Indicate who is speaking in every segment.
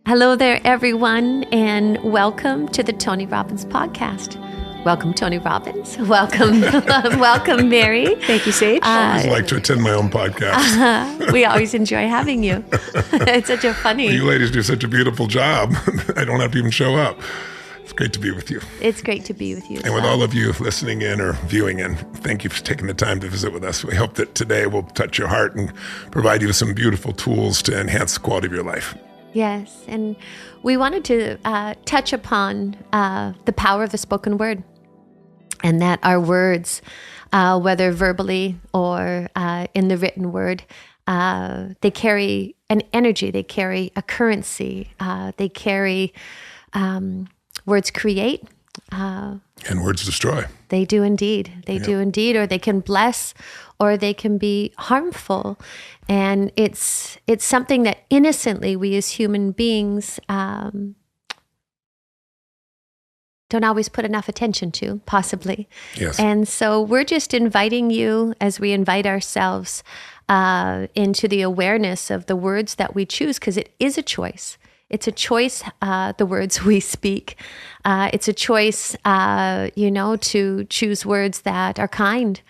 Speaker 1: Hello there, everyone, and welcome to the Tony Robbins podcast. Welcome, Tony Robbins. Welcome, welcome, Mary.
Speaker 2: Thank you, Sage.
Speaker 3: I always like to attend my own podcast.
Speaker 1: We always enjoy having you. It's such a funny.
Speaker 3: You ladies do such a beautiful job. I don't have to even show up. It's great to be with you.
Speaker 1: It's great to be with you.
Speaker 3: And with all of you listening in or viewing in, thank you for taking the time to visit with us. We hope that today will touch your heart and provide you with some beautiful tools to enhance the quality of your life.
Speaker 1: Yes, and we wanted to touch upon the power of the spoken word, and that our words, whether verbally or in the written word, they carry an energy, they carry a currency, they carry words create.
Speaker 3: And words destroy.
Speaker 1: They do indeed. They do indeed, or they can bless, or they can be harmful. And it's something that innocently we as human beings don't always put enough attention to, possibly.
Speaker 3: Yes.
Speaker 1: And so we're just inviting you, as we invite ourselves into the awareness of the words that we choose, because it is a choice. It's a choice, the words we speak. It's a choice, to choose words that are kind,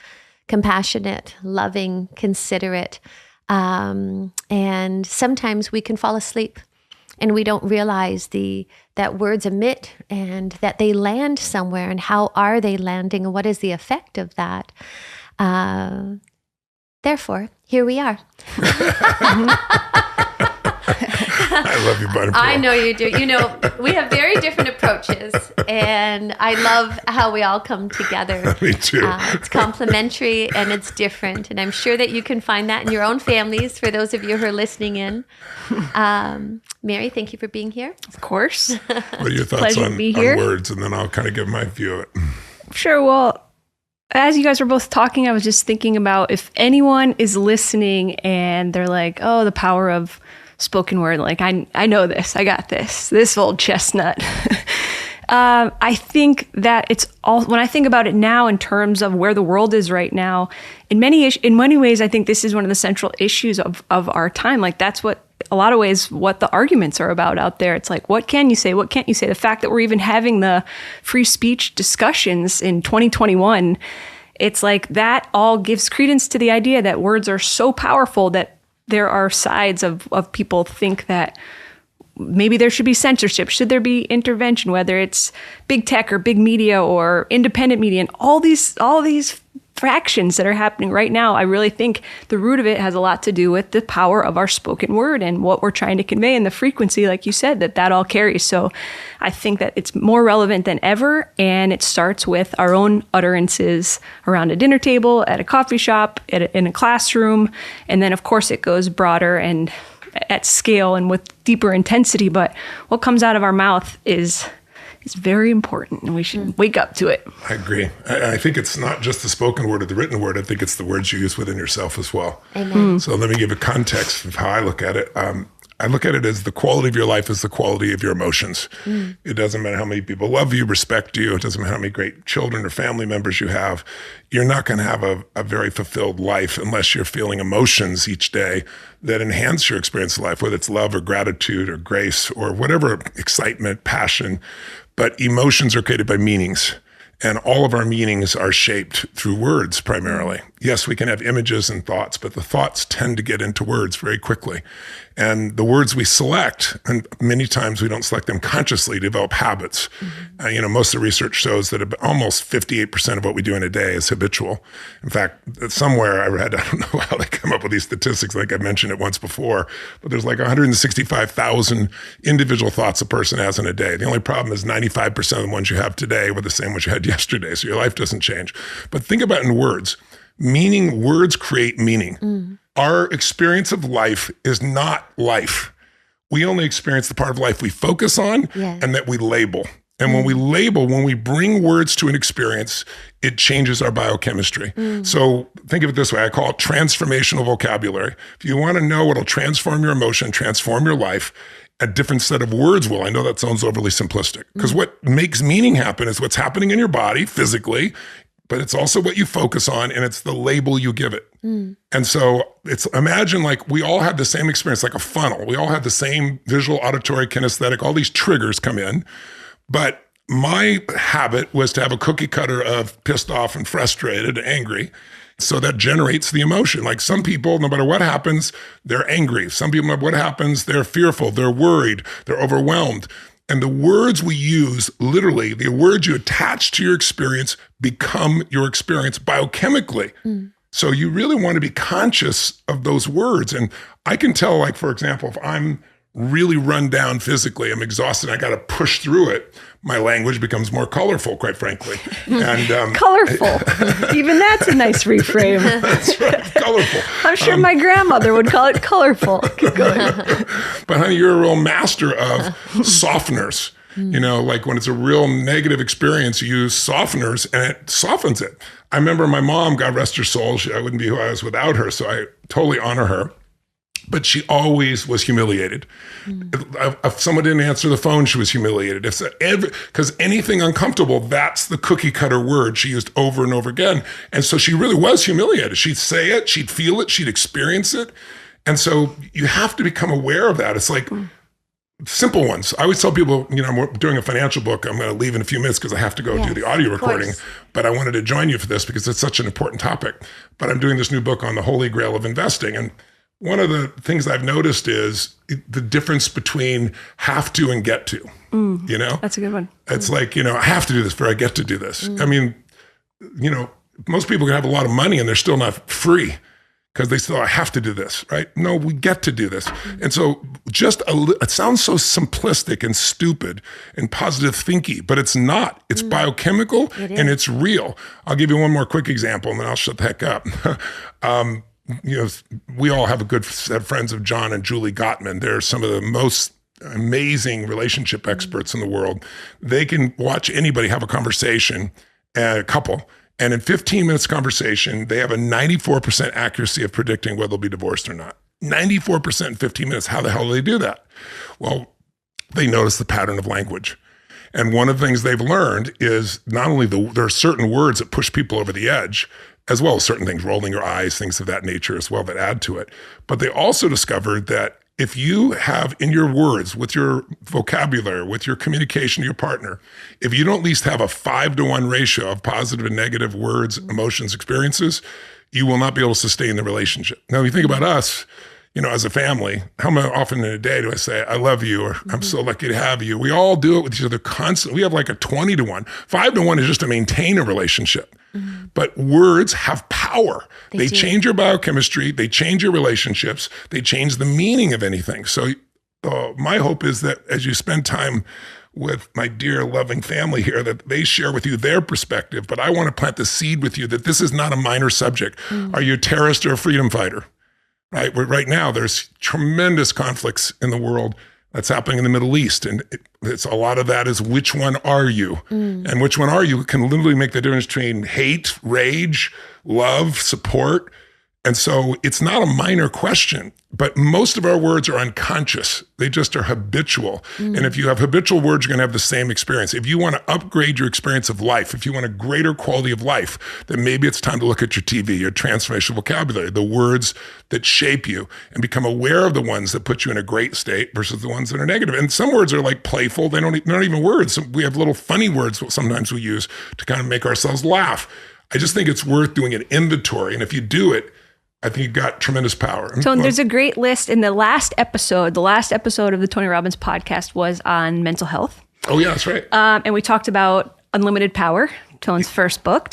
Speaker 1: compassionate, loving, considerate. And sometimes we can fall asleep and we don't realize that words emit and that they land somewhere, and how are they landing and what is the effect of that. Therefore, here we are.
Speaker 3: I love you, Bunny.
Speaker 1: I know you do. We have very different approaches, and I love how we all come together.
Speaker 3: Me too.
Speaker 1: It's complementary and it's different, and I'm sure that you can find that in your own families for those of you who are listening in. Mary, thank you for being here.
Speaker 2: Of course.
Speaker 3: What are your thoughts on words? And then I'll kind of give my view of it.
Speaker 2: Sure. Well, as you guys were both talking, I was just thinking about if anyone is listening and they're like, oh, the power of spoken word, like I know this, I got this old chestnut. I think that it's all, when I think about it now in terms of where the world is right now, in many ways, I think this is one of the central issues of our time. Like that's what, a lot of ways, what the arguments are about out there. It's like, what can you say? What can't you say? The fact that we're even having the free speech discussions in 2021, it's like that all gives credence to the idea that words are so powerful that there are sides of people think that maybe there should be censorship. Should there be intervention, whether it's big tech or big media or independent media, and all these fractions that are happening right now? I really think the root of it has a lot to do with the power of our spoken word and what we're trying to convey, and the frequency, like you said, that all carries. So I think that it's more relevant than ever, and it starts with our own utterances around a dinner table, at a coffee shop, in a classroom, and then of course it goes broader and at scale and with deeper intensity. But what comes out of our mouth is very important, and we should wake up to it.
Speaker 3: I agree. I think it's not just the spoken word or the written word. I think it's the words you use within yourself as well.
Speaker 1: Amen.
Speaker 3: So let me give a context of how I look at it. I look at it as the quality of your life is the quality of your emotions. It doesn't matter how many people love you, respect you. It doesn't matter how many great children or family members you have. You're not going to have a very fulfilled life unless you're feeling emotions each day that enhance your experience of life, whether it's love or gratitude or grace or whatever, excitement, passion. But emotions are created by meanings. And all of our meanings are shaped through words primarily. Yes, we can have images and thoughts, but the thoughts tend to get into words very quickly. And the words we select, and many times we don't select them consciously, develop habits. Most of the research shows that almost 58% of what we do in a day is habitual. In fact, somewhere I read, I don't know how they come up with these statistics, like I mentioned it once before, but there's like 165,000 individual thoughts a person has in a day. The only problem is 95% of the ones you have today were the same ones you had yesterday, so your life doesn't change. But think about it in words. Words create meaning. Our experience of life is not life. We only experience the part of life we focus on and that we label. And when we bring words to an experience, it changes our biochemistry. So think of it this way. I call it transformational vocabulary. If you want to know what'll transform your emotion, transform your life, a different set of words will. I know that sounds overly simplistic, because what makes meaning happen is what's happening in your body physically but it's also what you focus on, and it's the label you give it. And so imagine like we all have the same experience, like a funnel. We all have the same visual, auditory, kinesthetic, all these triggers come in. But my habit was to have a cookie cutter of pissed off and frustrated and angry. So that generates the emotion. Like some people, no matter what happens, they're angry. Some people, no matter what happens, they're fearful, they're worried, they're overwhelmed. And the words we use, literally, the words you attach to your experience become your experience biochemically. So you really want to be conscious of those words. And I can tell, like, for example, if I'm really run down physically, I'm exhausted, I got to push through it, my language becomes more colorful, quite frankly. And
Speaker 2: Colorful. Even that's a nice reframe.
Speaker 3: That's right, colorful.
Speaker 2: I'm sure my grandmother would call it colorful. Keep going.
Speaker 3: But honey, you're a real master of softeners. You know, like when it's a real negative experience, you use softeners and it softens it. I remember my mom, God rest her soul, I wouldn't be who I was without her, so I totally honor her. But she always was humiliated. If someone didn't answer the phone, she was humiliated. Because anything uncomfortable, that's the cookie cutter word she used over and over again. And so she really was humiliated. She'd say it, she'd feel it, she'd experience it. And so you have to become aware of that. It's like simple ones. I always tell people, you know, I'm doing a financial book. I'm going to leave in a few minutes because I have to go do the audio recording. But I wanted to join you for this because it's such an important topic. But I'm doing this new book on the holy grail of investing. And one of the things I've noticed is the difference between have to and get to, you know?
Speaker 2: That's a good one.
Speaker 3: It's like, you know, I have to do this before I get to do this. I mean, you know, most people can have a lot of money and they're still not free because they still have to do this, right? No, we get to do this. And so it sounds so simplistic and stupid and positive thinky, but it's not. It's biochemical and it's real. I'll give you one more quick example and then I'll shut the heck up. You know, we all have a good set of friends of John and Julie Gottman. They're some of the most amazing relationship experts in the world. They can watch anybody have a conversation, a couple, and in 15 minutes conversation, they have a 94% accuracy of predicting whether they'll be divorced or not. 94% in 15 minutes. How the hell do they do that? Well, they notice the pattern of language. And one of the things they've learned is not only there are certain words that push people over the edge, as well as certain things, rolling your eyes, things of that nature as well that add to it. But they also discovered that if you have in your words, with your vocabulary, with your communication to your partner, if you don't at least have a 5-to-1 ratio of positive and negative words, emotions, experiences, you will not be able to sustain the relationship. Now, if you think about us, you know, as a family, how often in a day do I say, I love you, or I'm so lucky to have you? We all do it with each other constantly. We have like a 20-to-1. 5-to-1 is just to maintain a relationship. But words have power. They change your biochemistry. They change your relationships. They change the meaning of anything. So my hope is that as you spend time with my dear loving family here, that they share with you their perspective. But I want to plant the seed with you that this is not a minor subject. Are you a terrorist or a freedom fighter? Right now, there's tremendous conflicts in the world that's happening in the Middle East. And it's a lot of that is which one are you? And which one are you can literally make the difference between hate, rage, love, support. And so it's not a minor question, but most of our words are unconscious. They just are habitual. And if you have habitual words, you're going to have the same experience. If you want to upgrade your experience of life, if you want a greater quality of life, then maybe it's time to look at your TV, your transformational vocabulary, the words that shape you, and become aware of the ones that put you in a great state versus the ones that are negative. And some words are like playful. They're not even words. We have little funny words that sometimes we use to kind of make ourselves laugh. I just think it's worth doing an inventory. And if you do it, I think you've got tremendous power.
Speaker 2: So there's a great list in the last episode of the Tony Robbins podcast was on mental health.
Speaker 3: Oh yeah, that's right.
Speaker 2: And we talked about unlimited power, Tony's first book.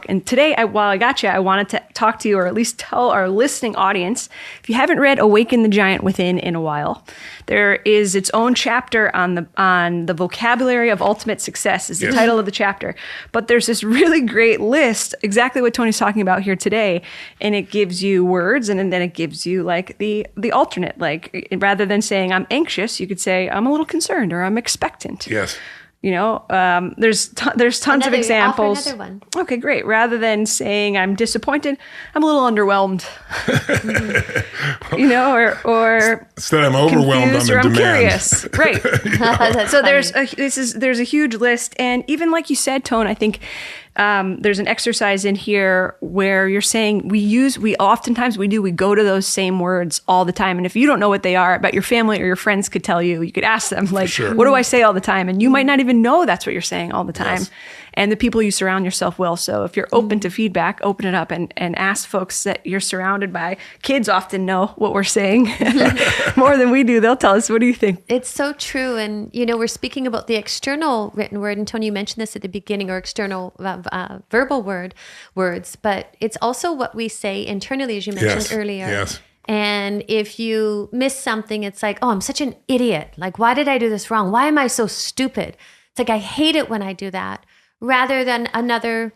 Speaker 2: And today, while I got you, I wanted to talk to you, or at least tell our listening audience, if you haven't read Awaken the Giant Within in a while, there is its own chapter on the vocabulary of ultimate success is the title of the chapter. But there's this really great list, exactly what Tony's talking about here today. And it gives you words, and then it gives you like the alternate, like rather than saying I'm anxious, you could say I'm a little concerned or I'm expectant.
Speaker 3: Yes.
Speaker 2: You know, there's tons of examples.
Speaker 1: Offer another one.
Speaker 2: Okay, great. Rather than saying I'm disappointed, I'm a little underwhelmed. You know, or
Speaker 3: instead I'm overwhelmed, I'm in demand.
Speaker 2: Curious. Right. So there's a huge list, and even like you said, Tone, I think there's an exercise in here where you're saying we go to those same words all the time. And if you don't know what they are, but your family or your friends could tell you, you could ask them, like,
Speaker 3: sure.
Speaker 2: what do I say all the time? And you might not even know that's what you're saying all the time.
Speaker 3: Yes.
Speaker 2: And the people you surround yourself will. So if you're open to feedback, open it up and ask folks that you're surrounded by. Kids often know what we're saying more than we do. They'll tell us, what do you think?
Speaker 1: It's so true. And, we're speaking about the external written word. And Tony, you mentioned this at the beginning, or external verbal words, but it's also what we say internally, as you mentioned earlier.
Speaker 3: Yes.
Speaker 1: And if you miss something, it's like, oh, I'm such an idiot. Like, why did I do this wrong? Why am I so stupid? It's like, I hate it when I do that. Rather than another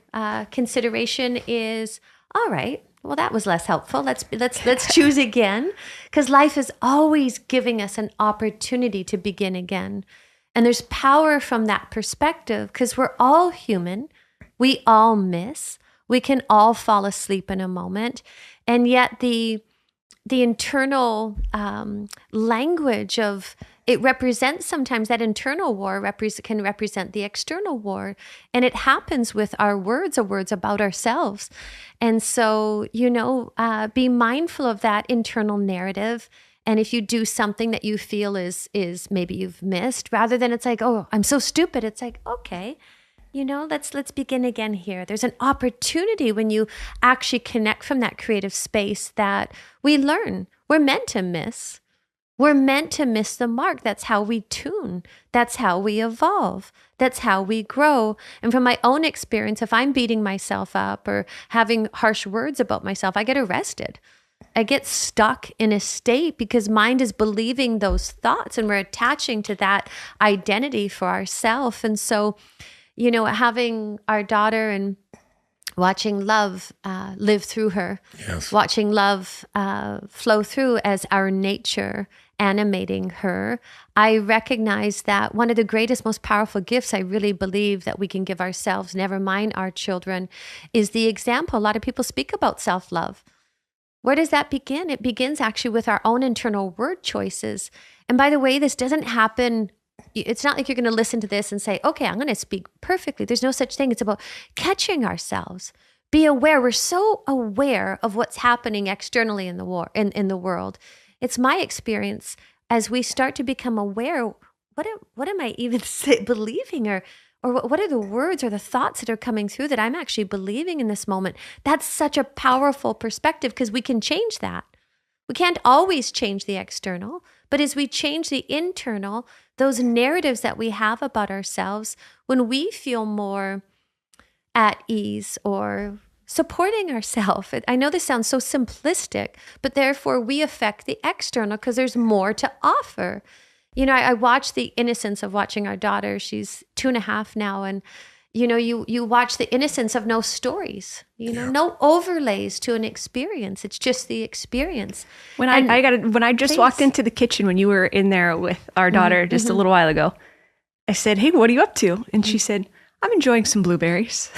Speaker 1: consideration is, all right, well, that was less helpful. Let's choose again, because life is always giving us an opportunity to begin again. And there's power from that perspective, because we're all human. We all miss. We can all fall asleep in a moment. And yet the internal language of it represents, sometimes that internal war can represent the external war. And it happens with our words about ourselves. And so, be mindful of that internal narrative. And if you do something that you feel is maybe you've missed, rather than it's like, oh, I'm so stupid, it's like, okay, let's begin again here. There's an opportunity when you actually connect from that creative space that we learn. We're meant to miss. We're meant to miss the mark. That's how we tune. That's how we evolve. That's how we grow. And from my own experience, if I'm beating myself up or having harsh words about myself, I get arrested. I get stuck in a state because mind is believing those thoughts and we're attaching to that identity for ourselves. And so, having our daughter and watching love live through her, watching love flow through as our nature animating her, I recognize that one of the greatest, most powerful gifts I really believe that we can give ourselves, never mind our children, is the example. A lot of people speak about self-love. Where does that begin? It begins actually with our own internal word choices. And by the way, this doesn't happen. It's not like you're going to listen to this and say, okay, I'm going to speak perfectly. There's no such thing. It's about catching ourselves. Be aware. We're so aware of what's happening externally in the world. It's my experience as we start to become aware, what am I even believing, or what are the words or the thoughts that are coming through that I'm actually believing in this moment? That's such a powerful perspective, because we can change that. We can't always change the external, but as we change the internal, those narratives that we have about ourselves, when we feel more at ease or supporting ourselves. I know this sounds so simplistic, but therefore we affect the external because there's more to offer. I watch the innocence of watching our daughter. She's 2.5 now. And, you watch the innocence of no stories, no overlays to an experience. It's just the experience.
Speaker 2: When I just walked into the kitchen when you were in there with our daughter just a little while ago, I said, hey, what are you up to? And she said, I'm enjoying some blueberries.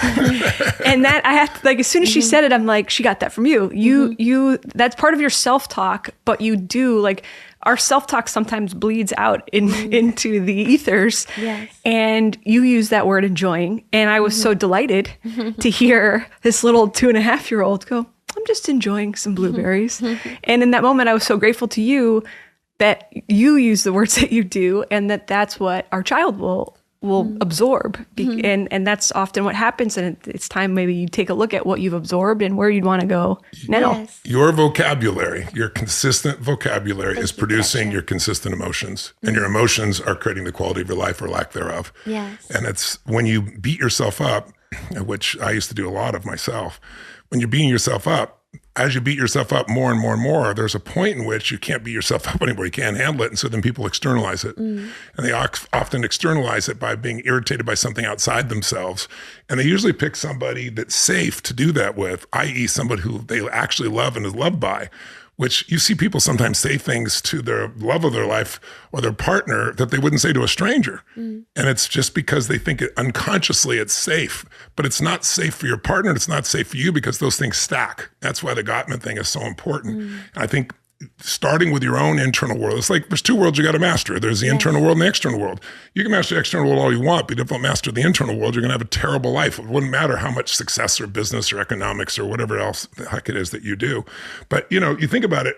Speaker 2: And that I have to, as soon as she said it, I'm like, she got that from you. You, that's part of your self-talk, but you do our self-talk sometimes bleeds out into the ethers.
Speaker 1: Yes.
Speaker 2: And you use that word enjoying. And I was so delighted to hear this little 2.5-year-old go, I'm just enjoying some blueberries. And in that moment, I was so grateful to you that you use the words that you do, and that's what our child will absorb. And that's often what happens. And it's time maybe you take a look at what you've absorbed and where you'd want to go now.
Speaker 1: Yes.
Speaker 3: Your vocabulary, your consistent vocabulary is producing your consistent emotions. And your emotions are creating the quality of your life or lack thereof.
Speaker 1: Yes.
Speaker 3: And it's when you beat yourself up, which I used to do a lot of myself, when you're beating yourself up, as you beat yourself up more and more and more, there's a point in which you can't beat yourself up anymore. You can't handle it. And so then people externalize it. And they often externalize it by being irritated by something outside themselves. And they usually pick somebody that's safe to do that with, i.e. somebody who they actually love and is loved by, which you see people sometimes say things to their love of their life or their partner that they wouldn't say to a stranger. And it's just because they think unconsciously it's safe, but it's not safe for your partner. It's not safe for you because those things stack. That's why the Gottman thing is so important. And I think starting with your own internal world. It's like there's two worlds you got to master. There's the internal world and the external world. You can master the external world all you want, but if you don't master the internal world, you're going to have a terrible life. It wouldn't matter how much success or business or economics or whatever else the heck it is that you do. But, you think about it.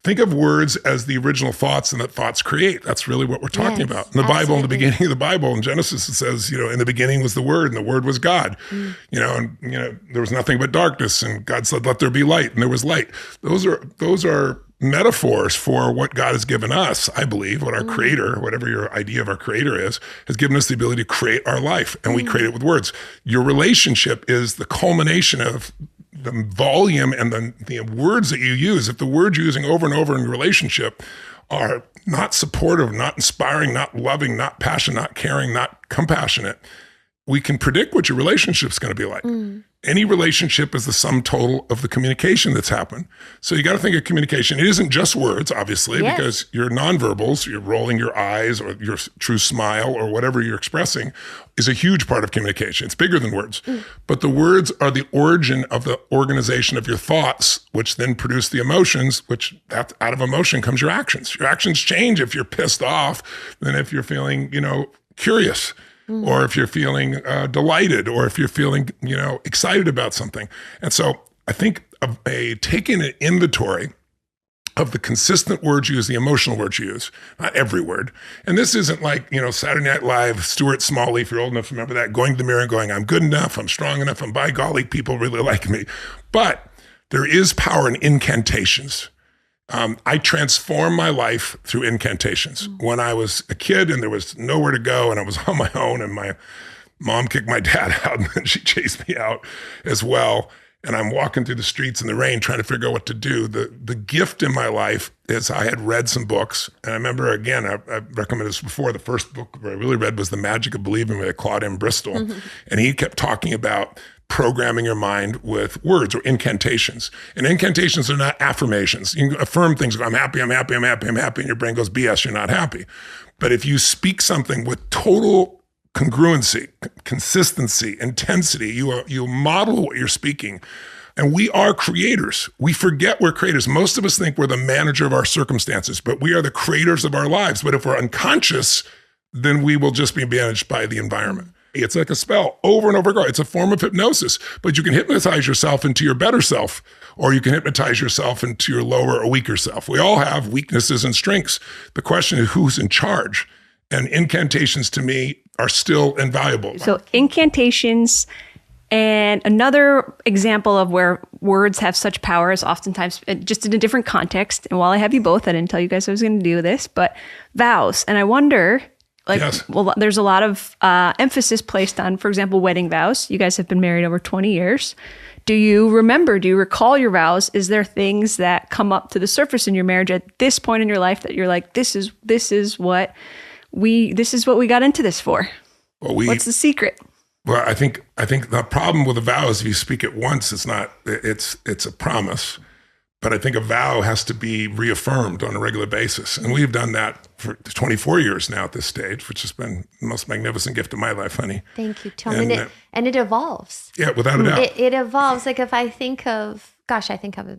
Speaker 3: Think of words as the original thoughts and that thoughts create. That's really what we're talking about. In the Bible, in the beginning of the Bible, in Genesis, it says, in the beginning was the Word, and the Word was God. There was nothing but darkness, and God said, let there be light, and there was light. Those are metaphors for what God has given us, I believe, what our creator, whatever your idea of our creator is, has given us the ability to create our life, and we create it with words. Your relationship is the culmination of the volume and the words that you use. If the words you're using over and over in your relationship are not supportive, not inspiring, not loving, not passionate, not caring, not compassionate, we can predict what your relationship's going to be like. Any relationship is the sum total of the communication that's happened. So you got to think of communication. It isn't just words, obviously, because your nonverbals, you're rolling your eyes or your true smile or whatever you're expressing is a huge part of communication. It's bigger than words. But the words are the origin of the organization of your thoughts, which then produce the emotions, which out of emotion comes your actions. Your actions change if you're pissed off than if you're feeling, curious. Or if you're feeling delighted, or if you're feeling, excited about something. And so I think of taking an inventory of the consistent words you use, the emotional words you use, not every word. And this isn't like, Saturday Night Live, Stuart Smalley, if you're old enough to remember that, going to the mirror and going, I'm good enough, I'm strong enough, and by golly, people really like me. But there is power in incantations. I transformed my life through incantations. When I was a kid and there was nowhere to go and I was on my own and my mom kicked my dad out and then she chased me out as well. And I'm walking through the streets in the rain trying to figure out what to do. The gift in my life is I had read some books. And I remember, again, I recommended this before. The first book I really read was The Magic of Believing by Claude M. Bristol. And he kept talking about programming your mind with words or incantations. And incantations are not affirmations. You can affirm things, I'm happy, I'm happy, I'm happy, I'm happy, and your brain goes, BS, you're not happy. But if you speak something with total congruency, consistency, intensity, you model what you're speaking. And we are creators. We forget we're creators. Most of us think we're the manager of our circumstances, but we are the creators of our lives. But if we're unconscious, then we will just be managed by the environment. It's like a spell over and over again. It's a form of hypnosis, but you can hypnotize yourself into your better self, or you can hypnotize yourself into your lower or weaker self. We all have weaknesses and strengths. The question is who's in charge? And incantations to me are still invaluable.
Speaker 2: So incantations, and another example of where words have such power is oftentimes just in a different context. And while I have you both, I didn't tell you guys I was going to do this, but vows. And I wonder, well, there's a lot of emphasis placed on, for example, wedding vows. You guys have been married over 20 years. Do you recall your vows? Is there things that come up to the surface in your marriage at this point in your life that you're like, this is what we got into this for? Well, what's the secret?
Speaker 3: Well, I think the problem with a vow is if you speak it once, it's a promise. But I think a vow has to be reaffirmed on a regular basis. And we've done that for 24 years now at this stage, which has been the most magnificent gift of my life, honey.
Speaker 1: Thank you, Tony. And it evolves.
Speaker 3: Yeah, without a doubt.
Speaker 1: It evolves. Like if I think of,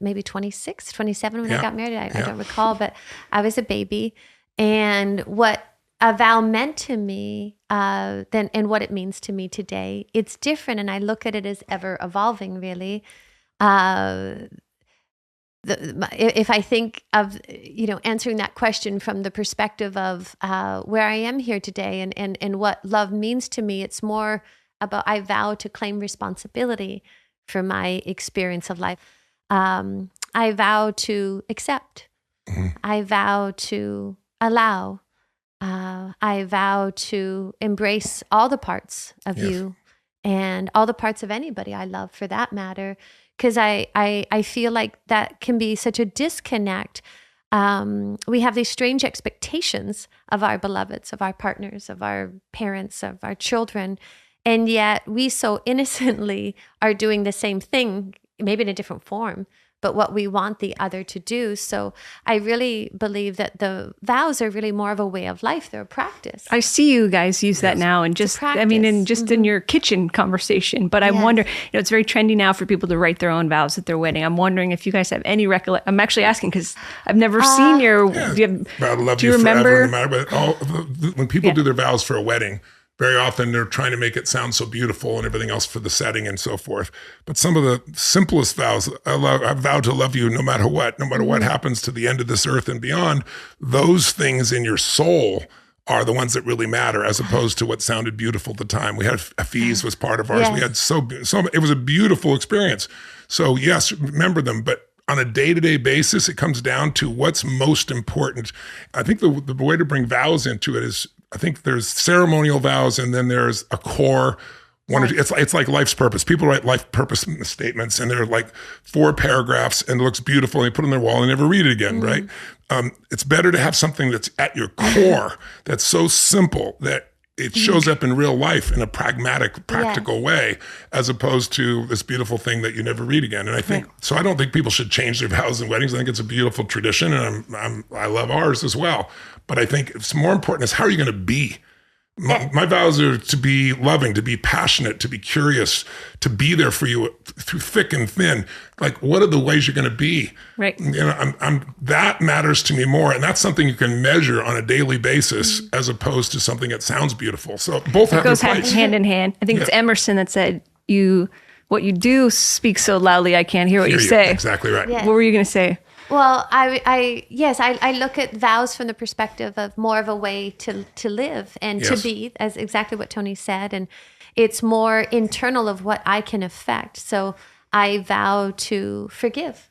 Speaker 1: maybe 26, 27 when I got married. I don't recall, but I was a baby. And what a vow meant to me then and what it means to me today, it's different. And I look at it as ever evolving, really. If I think of, answering that question from the perspective of where I am here today and what love means to me, it's more about I vow to claim responsibility for my experience of life. I vow to accept. I vow to allow. I vow to embrace all the parts of you and all the parts of anybody I love for that matter. Because I feel like that can be such a disconnect. We have these strange expectations of our beloveds, of our partners, of our parents, of our children. And yet we so innocently are doing the same thing, maybe in a different form, but what we want the other to do. So I really believe that the vows are really more of a way of life. They're a practice.
Speaker 2: I see you guys use that now, and just, I mean, in just in your kitchen conversation. But I wonder, it's very trendy now for people to write their own vows at their wedding. I'm wondering if you guys have any recollection. I'm actually asking because I've never seen your. Do you remember?
Speaker 3: Forever, no matter when people do their vows for a wedding, very often they're trying to make it sound so beautiful and everything else for the setting and so forth. But some of the simplest vows, I vow to love you no matter what happens to the end of this earth and beyond. Those things in your soul are the ones that really matter, as opposed to what sounded beautiful at the time. We had Hafiz was part of ours. Yes. We had so it was a beautiful experience. So yes, remember them, but on a day-to-day basis, it comes down to what's most important. I think the way to bring vows into it is, I think there's ceremonial vows, and then there's a core one. Right. It's like life's purpose. People write life purpose statements, and they're like 4 paragraphs, and it looks beautiful, and they put it on their wall and never read it again, right? It's better to have something that's at your core, that's so simple that it shows up in real life in a pragmatic, practical way, as opposed to this beautiful thing that you never read again. And I think, so I don't think people should change their vows and weddings. I think it's a beautiful tradition, and I love ours as well. But I think it's more important is how are you going to be? My vows are to be loving, to be passionate, to be curious, to be there for you through thick and thin. Like, what are the ways you're going to be?
Speaker 2: Right.
Speaker 3: You know, that matters to me more, and that's something you can measure on a daily basis, as opposed to something that sounds beautiful. So both have their place.
Speaker 2: Goes hand in hand. I think it's Emerson that said, "What you do speaks so loudly, I can't hear what you say."
Speaker 3: Exactly right.
Speaker 2: Yeah. What were you going to say?
Speaker 1: Well, I look at vows from the perspective of more of a way to live and to be, as exactly what Tony said. And it's more internal of what I can affect. So I vow to forgive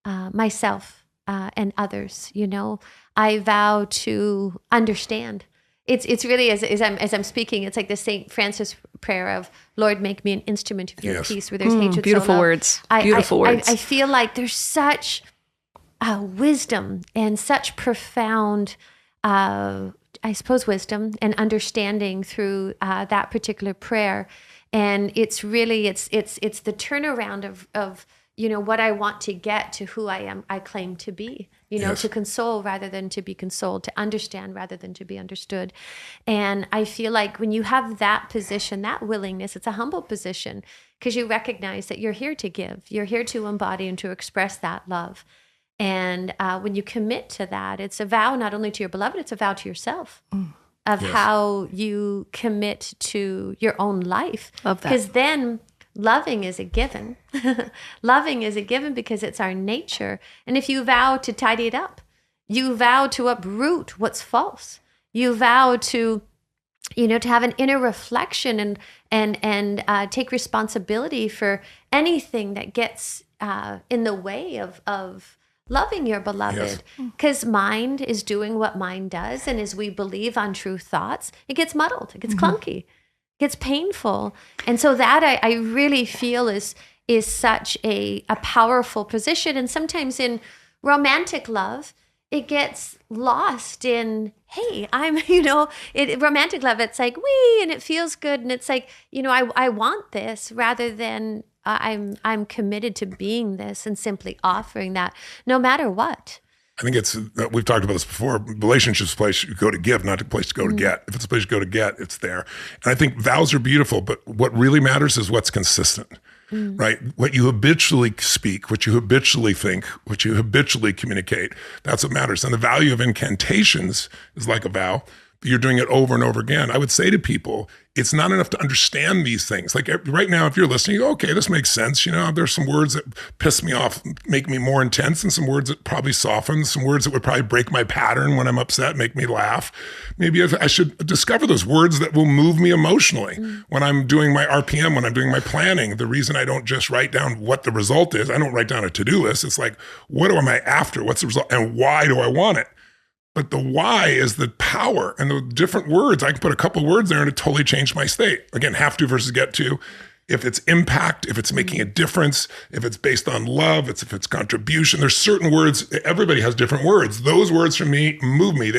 Speaker 1: myself and others, you know. I vow to understand. It's really, as I'm speaking, it's like the St. Francis prayer of, Lord, make me an instrument of your peace, where there's hatred.
Speaker 2: Beautiful words. Beautiful words.
Speaker 1: I feel like there's such wisdom and such profound, wisdom and understanding through that particular prayer. And it's really, it's the turnaround of, you know, what I want to get to who I am, I claim to be, you know, to console rather than to be consoled, to understand rather than to be understood. And I feel like when you have that position, that willingness, it's a humble position, because you recognize that you're here to give, you're here to embody and to express that love. And when you commit to that, it's a vow not only to your beloved, it's a vow to yourself of how you commit to your own life.
Speaker 2: Love that.
Speaker 1: Because then loving is a given. Loving is a given because it's our nature. And if you vow to tidy it up, you vow to uproot what's false. You vow to, you know, to have an inner reflection and take responsibility for anything that gets in the way of loving your beloved, because mind is doing what mind does. And as we believe on true thoughts, it gets muddled, it gets clunky, it gets painful. And so that I really feel is such a powerful position. And sometimes in romantic love, it gets lost in, hey, I'm, you know, romantic love, it's like, wee, and it feels good. And it's like, you know, I want this, rather than I'm committed to being this and simply offering that no matter what.
Speaker 3: I think we've talked about this before. Relationships, a place you go to give, not a place to go to get. If it's a place you go to get, it's there. And I think vows are beautiful, but what really matters is what's consistent, right? What you habitually speak, what you habitually think, what you habitually communicate, that's what matters. And the value of incantations is like a vow. You're doing it over and over again. I would say to people, it's not enough to understand these things. Like right now, if you're listening, you go, okay, this makes sense. You know, there's some words that piss me off, make me more intense, and some words that probably soften, some words that would probably break my pattern when I'm upset, make me laugh. Maybe I should discover those words that will move me emotionally when I'm doing my RPM, when I'm doing my planning. The reason I don't just write down what the result is, I don't write down a to-do list. It's like, what am I after? What's the result? And why do I want it? But the why is the power, and the different words. I can put a couple of words there and it totally changed my state. Again, have to versus get to. If it's impact, if it's making a difference, if it's based on love, if it's contribution, there's certain words, everybody has different words. Those words for me move me.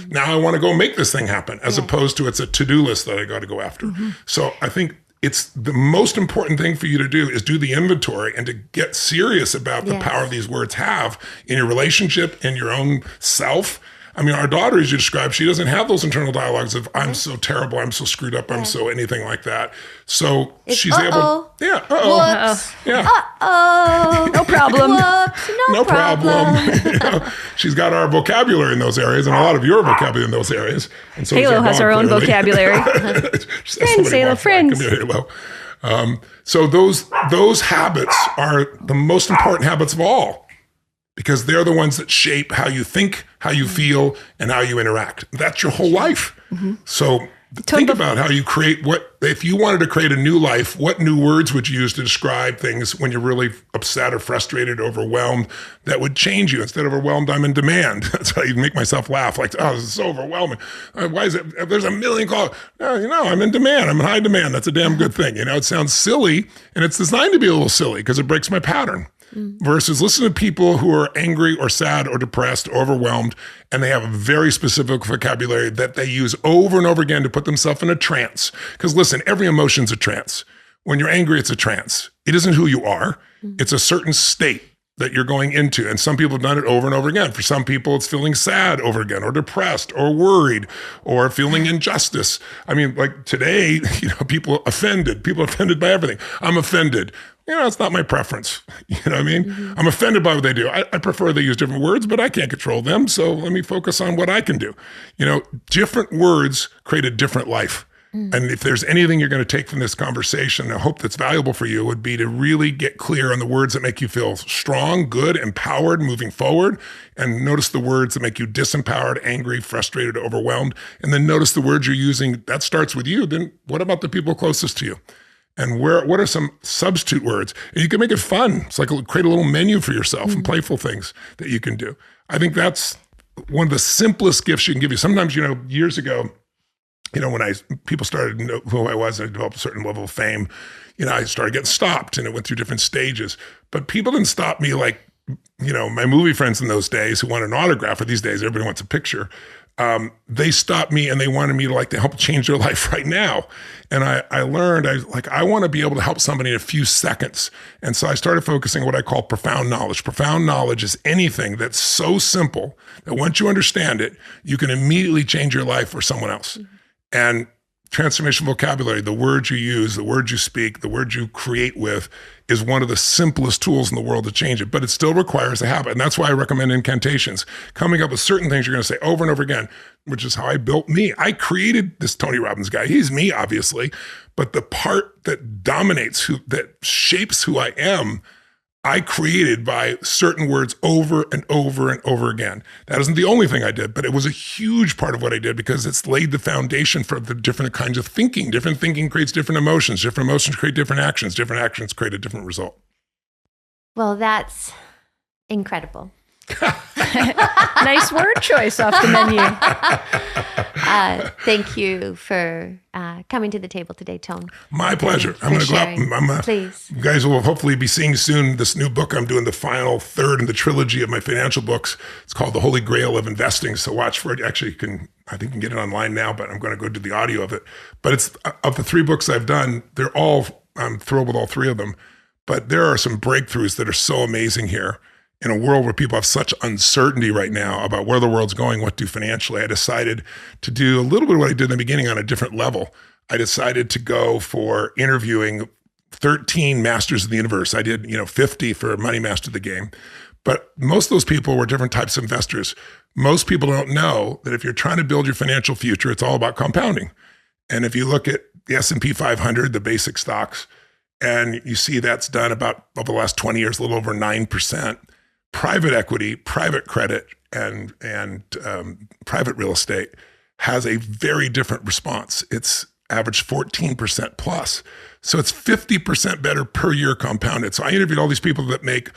Speaker 3: Now I want to go make this thing happen, as opposed to it's a to-do list that I got to go after. So I think it's the most important thing for you to do is do the inventory and to get serious about the power these words have in your relationship, in your own self. I mean, our daughter, as you described, she doesn't have those internal dialogues of I'm so terrible, I'm so screwed up, I'm so anything like that. So she's able,
Speaker 1: Whoops.
Speaker 2: No problem.
Speaker 1: Whoops.
Speaker 3: No problem. She's got our vocabulary in those areas and a lot of your vocabulary in those areas. And so
Speaker 2: Halo has her own vocabulary.
Speaker 3: Friends,
Speaker 2: Halo, friends.
Speaker 3: Halo. So those habits are the most important habits of all, because they're the ones that shape how you think, how you feel, and how you interact. That's your whole life. So think about how you create if you wanted to create a new life, what new words would you use to describe things when you're really upset or frustrated, overwhelmed, that would change you? Instead of overwhelmed, I'm in demand. That's how you make myself laugh. Like, oh, this is so overwhelming. Why is it? There's a million calls. No, I'm in demand. I'm in high demand. That's a damn good thing. It sounds silly, and it's designed to be a little silly because it breaks my pattern. Versus listen to people who are angry or sad or depressed or overwhelmed, and they have a very specific vocabulary that they use over and over again to put themselves in a trance. Because listen, every emotion's a trance. When you're angry, it's a trance. It isn't who you are. It's a certain state that you're going into. And some people have done it over and over again. For some people, it's feeling sad over again, or depressed, or worried, or feeling injustice. I mean, like today, people are offended by everything. I'm offended. It's not my preference. You know what I mean? I'm offended by what they do. I prefer they use different words, but I can't control them. So let me focus on what I can do. Different words create a different life. And if there's anything you're going to take from this conversation, I hope that's valuable for you, would be to really get clear on the words that make you feel strong, good, empowered, moving forward. And notice the words that make you disempowered, angry, frustrated, overwhelmed. And then notice the words you're using. That starts with you. Then what about the people closest to you? And what are some substitute words? And you can make it fun. It's like create a little menu for yourself and playful things that you can do. I think that's one of the simplest gifts you can give you. Sometimes, years ago, when people started to know who I was and I developed a certain level of fame, I started getting stopped, and it went through different stages. But people didn't stop me like, my movie friends in those days who wanted an autograph, or these days everybody wants a picture. They stopped me and they wanted me to help change their life right now. And I learned, I want to be able to help somebody in a few seconds. And so I started focusing on what I call profound knowledge. Profound knowledge is anything that's so simple that once you understand it, you can immediately change your life or someone else. And transformational vocabulary, the words you use, the words you speak, the words you create with, is one of the simplest tools in the world to change it. But it still requires a habit. And that's why I recommend incantations. Coming up with certain things you're going to say over and over again, which is how I built me. I created this Tony Robbins guy. He's me, obviously. But the part that dominates, that shapes who I am, I created by certain words over and over and over again. That isn't the only thing I did, but it was a huge part of what I did because it's laid the foundation for the different kinds of thinking. Different thinking creates different emotions. Different emotions create different actions. Different actions create a different result.
Speaker 1: Well, that's incredible.
Speaker 2: Nice word choice off the menu.
Speaker 1: Thank you for coming to the table today, Tone.
Speaker 3: My pleasure. I'm going to go out.
Speaker 1: Please.
Speaker 3: You guys will hopefully be seeing soon this new book. I'm doing the final third in the trilogy of my financial books. It's called The Holy Grail of Investing. So watch for it. Actually, I think you can get it online now, but I'm going to go do the audio of it. But it's of the 3 books I've done, I'm thrilled with all 3 of them. But there are some breakthroughs that are so amazing here. In a world where people have such uncertainty right now about where the world's going, what to do financially, I decided to do a little bit of what I did in the beginning on a different level. I decided to go for interviewing 13 masters of the universe. I did, 50 for Money Master the Game. But most of those people were different types of investors. Most people don't know that if you're trying to build your financial future, it's all about compounding. And if you look at the S&P 500, the basic stocks, and you see that's done about over the last 20 years, a little over 9%. Private equity, private credit, and private real estate has a very different response. It's averaged 14% plus. So it's 50% better per year compounded. So I interviewed all these people that make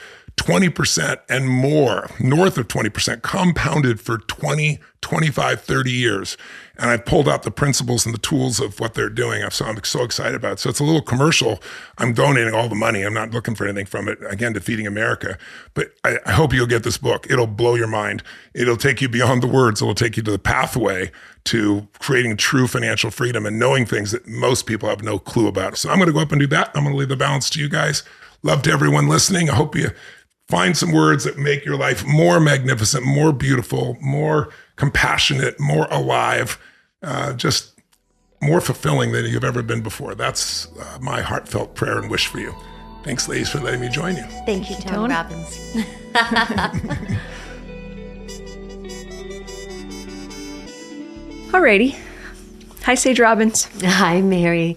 Speaker 3: 20% and more, north of 20%, compounded for 20, 25, 30 years. And I've pulled out the principles and the tools of what they're doing. So I'm so excited about it. So it's a little commercial. I'm donating all the money. I'm not looking for anything from it. Again, to Feeding America. But I hope you'll get this book. It'll blow your mind. It'll take you beyond the words. It'll take you to the pathway to creating true financial freedom and knowing things that most people have no clue about. So I'm going to go up and do that. I'm going to leave the balance to you guys. Love to everyone listening. I hope you find some words that make your life more magnificent, more beautiful, more compassionate, more alive, just more fulfilling than you've ever been before. That's my heartfelt prayer and wish for you. Thanks, ladies, for letting me join you.
Speaker 1: Thank you, Tony Robbins.
Speaker 2: Alrighty. Hi, Sage Robbins.
Speaker 1: Hi, Mary.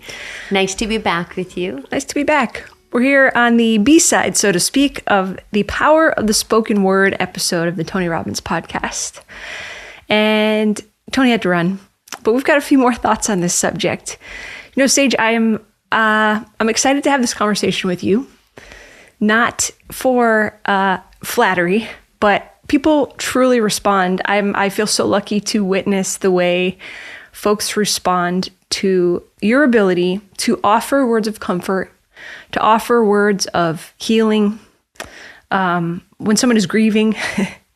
Speaker 1: Nice to be back with you.
Speaker 2: Nice to be back. We're here on the B-side, so to speak, of the Power of the Spoken Word episode of the Tony Robbins podcast. And Tony had to run, but we've got a few more thoughts on this subject. You know, Sage, I'm excited to have this conversation with you, not for flattery, but people truly respond. I feel so lucky to witness the way folks respond to your ability to offer words of comfort, to offer words of healing. When someone is grieving,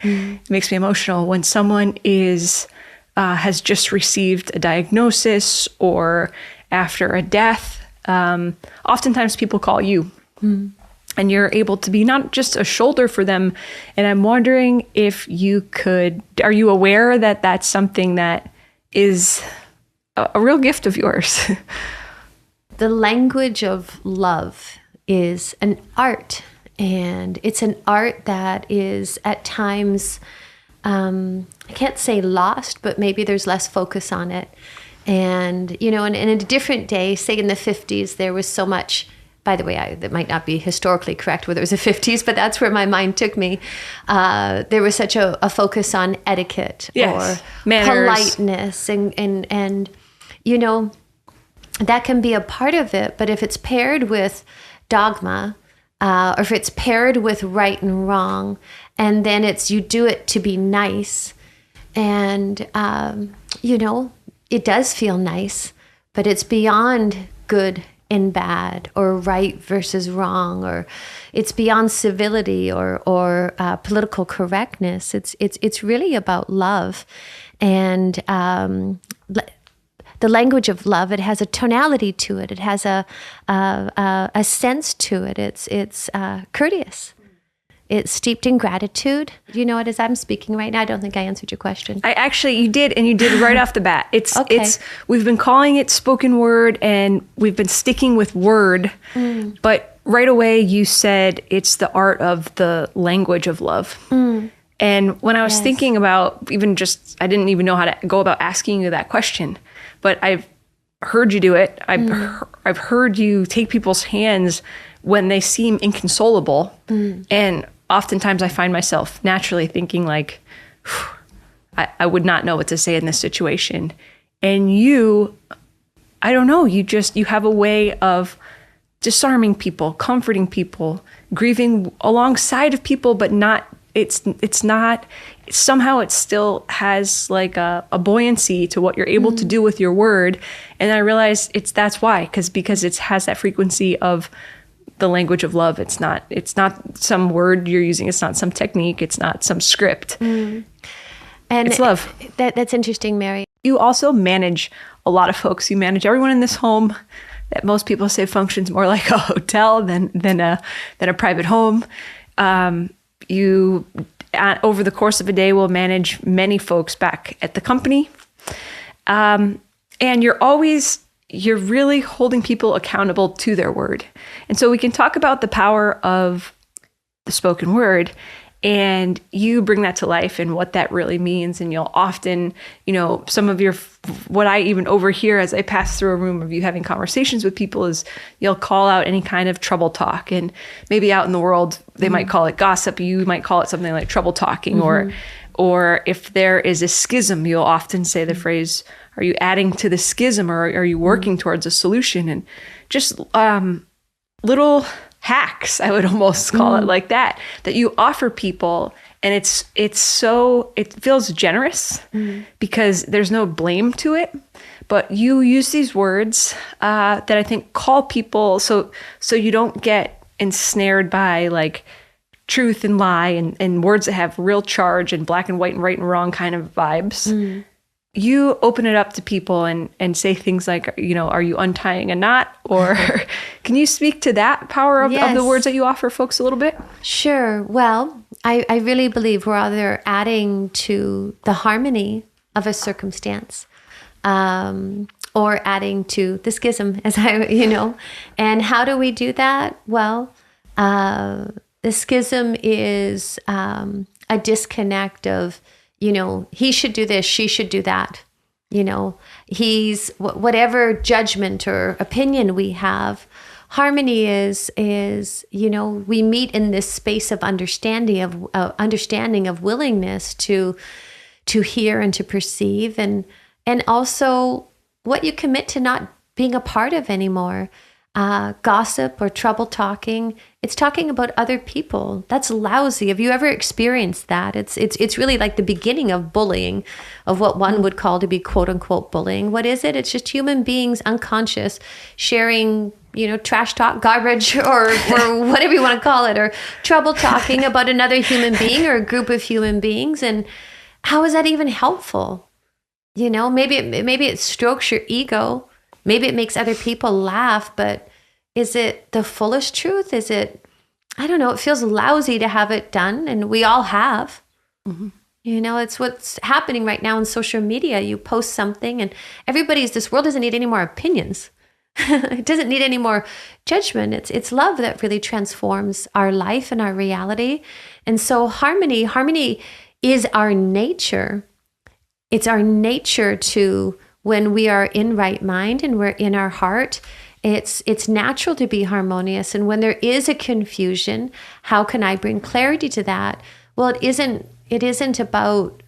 Speaker 2: it makes me emotional. When someone has just received a diagnosis or after a death, oftentimes people call you. And you're able to be not just a shoulder for them. And I'm wondering if are you aware that that's something that is a real gift of yours?
Speaker 1: The language of love is an art, and it's an art that is at times, I can't say lost, but maybe there's less focus on it. And, you know, in a different day, say in the 50s, there was so much, by the way, that might not be historically correct whether it was the 50s, but that's where my mind took me. There was such a focus on etiquette,
Speaker 2: yes,
Speaker 1: or
Speaker 2: manners,
Speaker 1: politeness, and you know, that can be a part of it, but if it's paired with dogma, or if it's paired with right and wrong, and then you do it to be nice, and you know, it does feel nice, but it's beyond good and bad, or right versus wrong, or it's beyond civility or political correctness. It's really about love, and the language of love. It has a tonality to it. It has a sense to it. It's courteous. It's steeped in gratitude. You know what? As I'm speaking right now, I don't think I answered your question.
Speaker 2: You did, and you did right off the bat. We've been calling it spoken word, and we've been sticking with word, but right away you said it's the art of the language of love. And when I was thinking about I didn't even know how to go about asking you that question, but I've heard you do it. I've heard you take people's hands when they seem inconsolable. And oftentimes I find myself naturally thinking like, I would not know what to say in this situation. And I don't know, you have a way of disarming people, comforting people, grieving alongside of people, but not, it's not, somehow it still has like a buoyancy to what you're able to do with your word. And I realize that's why, because it has that frequency of the language of love. It's not some word you're using. It's not some technique. It's not some script. And it's love.
Speaker 1: That's interesting, Mary.
Speaker 2: You also manage a lot of folks. You manage everyone in this home that most people say functions more like a hotel than a private home. You, over the course of a day, will manage many folks back at the company. And you're really holding people accountable to their word. And so we can talk about the power of the spoken word, and you bring that to life and what that really means. And you'll often, some of what I even overhear as I pass through a room of you having conversations with people is you'll call out any kind of trouble talk. And maybe out in the world, they might call it gossip. You might call it something like trouble talking, or if there is a schism, you'll often say the phrase, are you adding to the schism, or are you working towards a solution? And just little hacks, I would almost call it like that you offer people. And it feels generous because there's no blame to it. But you use these words that I think call people so you don't get ensnared by like truth and lie and words that have real charge and black and white and right and wrong kind of vibes. You open it up to people and say things like, you know, are you untying a knot? Or can you speak to that power of the words that you offer folks a little bit?
Speaker 1: Sure. Well, I really believe we're either adding to the harmony of a circumstance or adding to the schism, and how do we do that? Well, the schism is a disconnect of, he should do this, she should do that. He's whatever judgment or opinion we have. Harmony is we meet in this space of understanding of willingness to hear and to perceive, and also what you commit to not being a part of anymore. Gossip or trouble talking, it's talking about other people. That's lousy. Have you ever experienced that? It's really like the beginning of bullying, of what one would call to be quote unquote bullying. What is it? It's just human beings unconscious sharing, trash talk, garbage, or whatever you want to call it, or trouble talking about another human being or a group of human beings. And how is that even helpful? Maybe it strokes your ego. Maybe it makes other people laugh, but is it the fullest truth? Is it, I don't know, it feels lousy to have it done, and we all have. Mm-hmm. It's what's happening right now in social media. You post something and this world doesn't need any more opinions. It doesn't need any more judgment. It's love that really transforms our life and our reality. And so harmony is our nature. It's our nature to, when we are in right mind and we're in our heart, it's natural to be harmonious. And when there is a confusion, how can I bring clarity to that? Well, it isn't about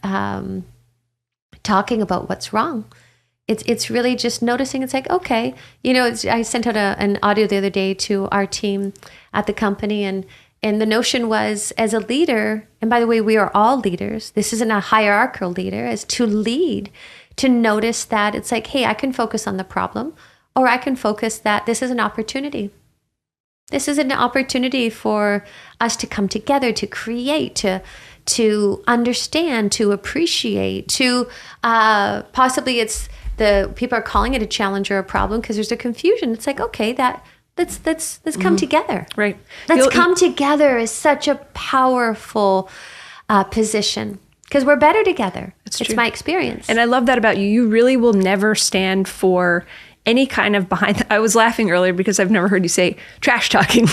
Speaker 1: talking about what's wrong. It's really just noticing. It's like, okay, I sent out an audio the other day to our team at the company, and the notion was, as a leader, and by the way, we are all leaders. This isn't a hierarchical leader, as to lead, to notice that it's like, hey, I can focus on the problem, or I can focus that this is an opportunity. This is an opportunity for us to come together, to create, to understand, to appreciate, to possibly it's the people are calling it a challenge or a problem because there's a confusion. It's like, okay, let's come together.
Speaker 2: Right.
Speaker 1: Let's come together is such a powerful position. Because we're better together. It's my experience.
Speaker 2: And I love that about you. You really will never stand for any kind of I was laughing earlier because I've never heard you say trash talking.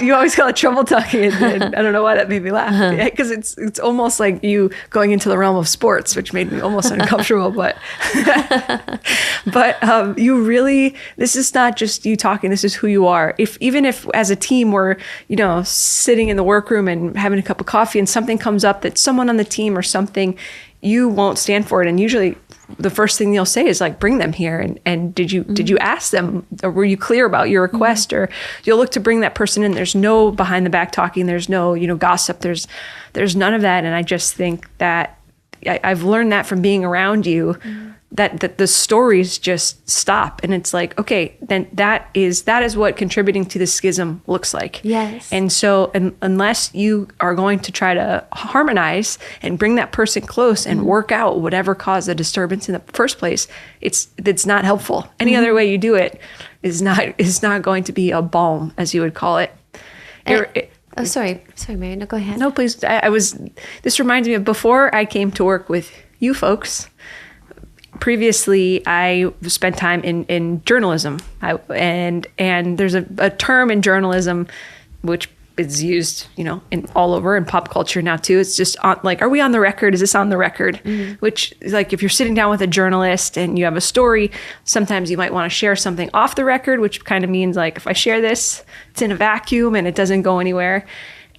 Speaker 2: you always call it trouble talking. And I don't know why that made me laugh. Because it's almost like you going into the realm of sports, which made me almost uncomfortable. But you really, this is not just you talking. This is who you are. Even if as a team we're, sitting in the workroom and having a cup of coffee and something comes up that someone on the team or something, you won't stand for it. And usually the first thing you'll say is like, bring them here. And did you ask them, or were you clear about your request? Mm-hmm. Or you'll look to bring that person in. There's no behind the back talking. There's no, gossip. There's none of that. And I just think that I've learned that from being around you, that the stories just stop. And it's like, okay, then that is what contributing to the schism looks like.
Speaker 1: Yes.
Speaker 2: And so unless you are going to try to harmonize and bring that person close and work out whatever caused the disturbance in the first place, it's not helpful. Any other way you do it is not going to be a balm, as you would call it.
Speaker 1: Sorry, Mary. No, go ahead.
Speaker 2: No, please. This reminds me of before I came to work with you folks. Previously, I spent time in journalism, and there's a term in journalism which is used, in all over in pop culture now too. It's just are we on the record? Is this on the record? Mm-hmm. Which, like, if you're sitting down with a journalist and you have a story, sometimes you might want to share something off the record, which kind of means like, if I share this, it's in a vacuum and it doesn't go anywhere.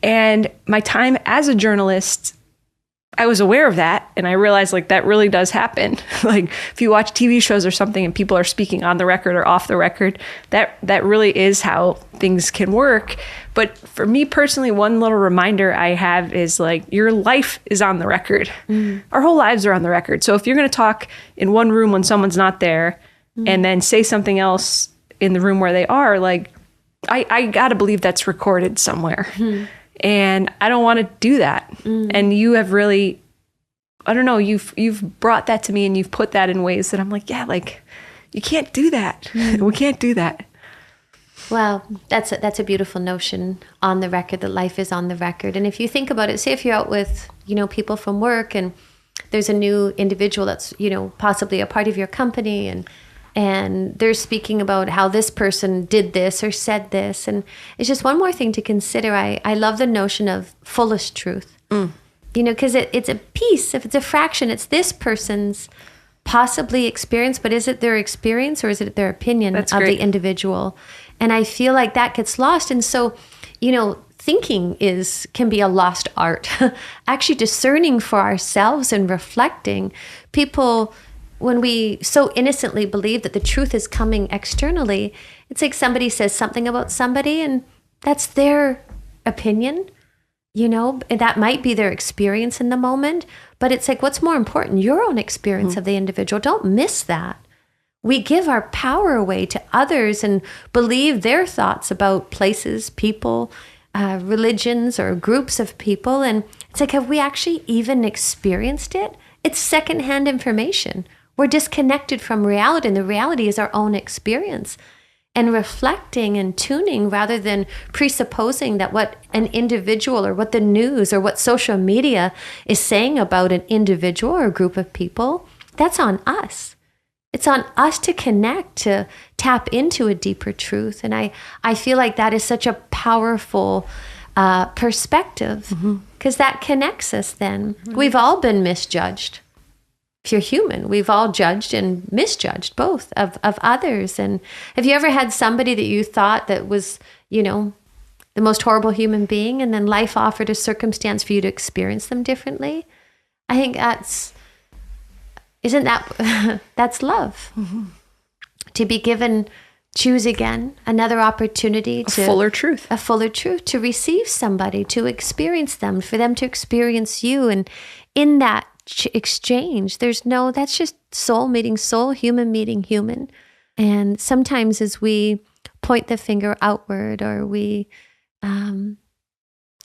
Speaker 2: And my time as a journalist I was aware of that, and I realized like that really does happen. Like if you watch TV shows or something and people are speaking on the record or off the record, that really is how things can work. But for me personally, one little reminder I have is like your life is on the record. Our whole lives are on the record. So if you're going to talk in one room when someone's not there and then say something else in the room where they are, like I got to believe that's recorded somewhere. And I don't want to do that. And you have really, I don't know, you've brought that to me, and you've put that in ways that I'm like, yeah, like you can't do that. We can't do that.
Speaker 1: Well, that's a beautiful notion, on the record, that life is on the record. And if you think about it, say if you're out with, people from work, and there's a new individual that's, possibly a part of your company, and they're speaking about how this person did this or said this. And it's just one more thing to consider. I love the notion of fullest truth, because it's a piece. If it's a fraction, it's this person's possibly experience, but is it their experience or is it their opinion of the individual? And I feel like that gets lost. And so, thinking can be a lost art. Actually discerning for ourselves and reflecting. People, when we so innocently believe that the truth is coming externally, it's like somebody says something about somebody and that's their opinion, and that might be their experience in the moment, but it's like, what's more important? Your own experience of the individual. Don't miss that. We give our power away to others and believe their thoughts about places, people, religions, or groups of people. And it's like, have we actually even experienced it? It's secondhand information. We're disconnected from reality, and the reality is our own experience. And reflecting and tuning rather than presupposing that what an individual or what the news or what social media is saying about an individual or a group of people, that's on us. It's on us to connect, to tap into a deeper truth. And I feel like that is such a powerful perspective, because that connects us then. We've all been misjudged. If you're human, we've all judged and misjudged both of others. And have you ever had somebody that you thought that was, the most horrible human being, and then life offered a circumstance for you to experience them differently? I think that's love. To be given, choose again, another opportunity to...
Speaker 2: A fuller truth,
Speaker 1: to receive somebody, to experience them, for them to experience you. And in that exchange, that's just soul meeting soul, human meeting human. And sometimes as we point the finger outward, or we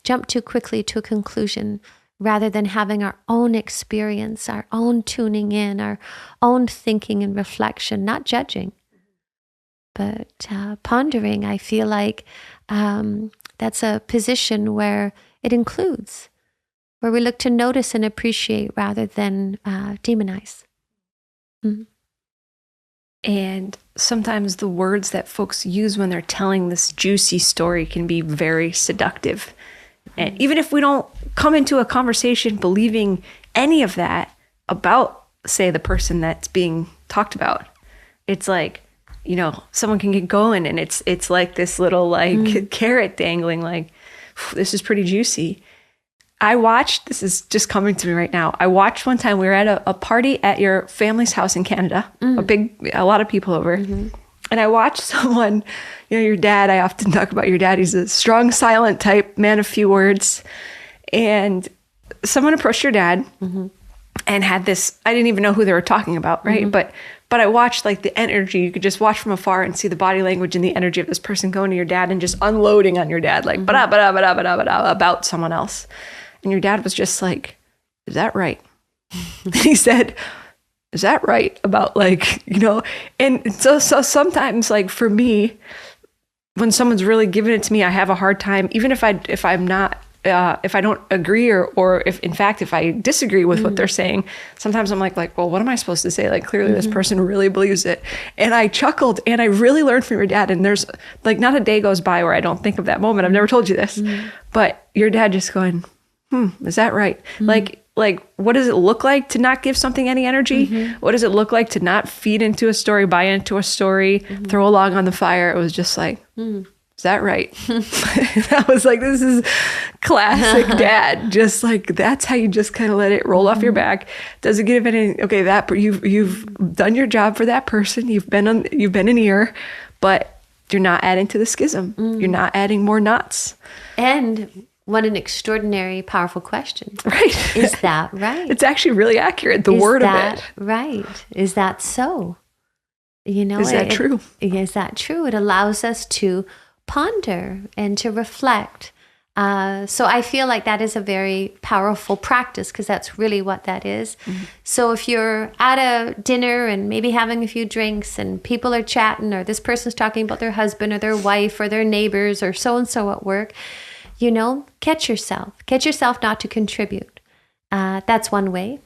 Speaker 1: jump too quickly to a conclusion, rather than having our own experience, our own tuning in, our own thinking and reflection, not judging, but pondering, I feel like that's a position where it includes, where we look to notice and appreciate rather than demonize.
Speaker 2: And sometimes the words that folks use when they're telling this juicy story can be very seductive. And even if we don't come into a conversation believing any of that about, say, the person that's being talked about, it's like, someone can get going and it's like this little carrot dangling, like, this is pretty juicy. This is just coming to me right now. I watched one time, we were at a party at your family's house in Canada, a lot of people over. And I watched someone, your dad, I often talk about your dad. He's a strong, silent type, man of few words. And someone approached your dad and had this, I didn't even know who they were talking about, right? But I watched the energy. You could just watch from afar and see the body language and the energy of this person going to your dad and just unloading on your dad, like, about someone else. And your dad was just like, is that right? And he said, is that right about and so sometimes for me, when someone's really giving it to me, I have a hard time, even if I don't agree or if I disagree with what they're saying, sometimes I'm like, well, what am I supposed to say? Clearly this person really believes it. And I chuckled and I really learned from your dad. And there's not a day goes by where I don't think of that moment. I've never told you this, but your dad just going, is that right? What does it look like to not give something any energy? What does it look like to not feed into a story, buy into a story, throw a log on the fire? It was just like, Is that right? I was like, this is classic dad. Just like, that's how you just kind of let it roll off your back. Doesn't give any, okay, that you've done your job for that person. You've been an ear, but you're not adding to the schism. You're not adding more knots.
Speaker 1: And what an extraordinary, powerful question.
Speaker 2: Right.
Speaker 1: Is that right?
Speaker 2: It's actually really accurate, the word of it.
Speaker 1: Right. Is that so? You know,
Speaker 2: is that true?
Speaker 1: Is that true? It allows us to ponder and to reflect. So I feel like that is a very powerful practice, because that's really what that is. So if you're at a dinner and maybe having a few drinks and people are chatting, or this person's talking about their husband or their wife or their neighbors or so-and-so at work, you know, catch yourself not to contribute. That's one way.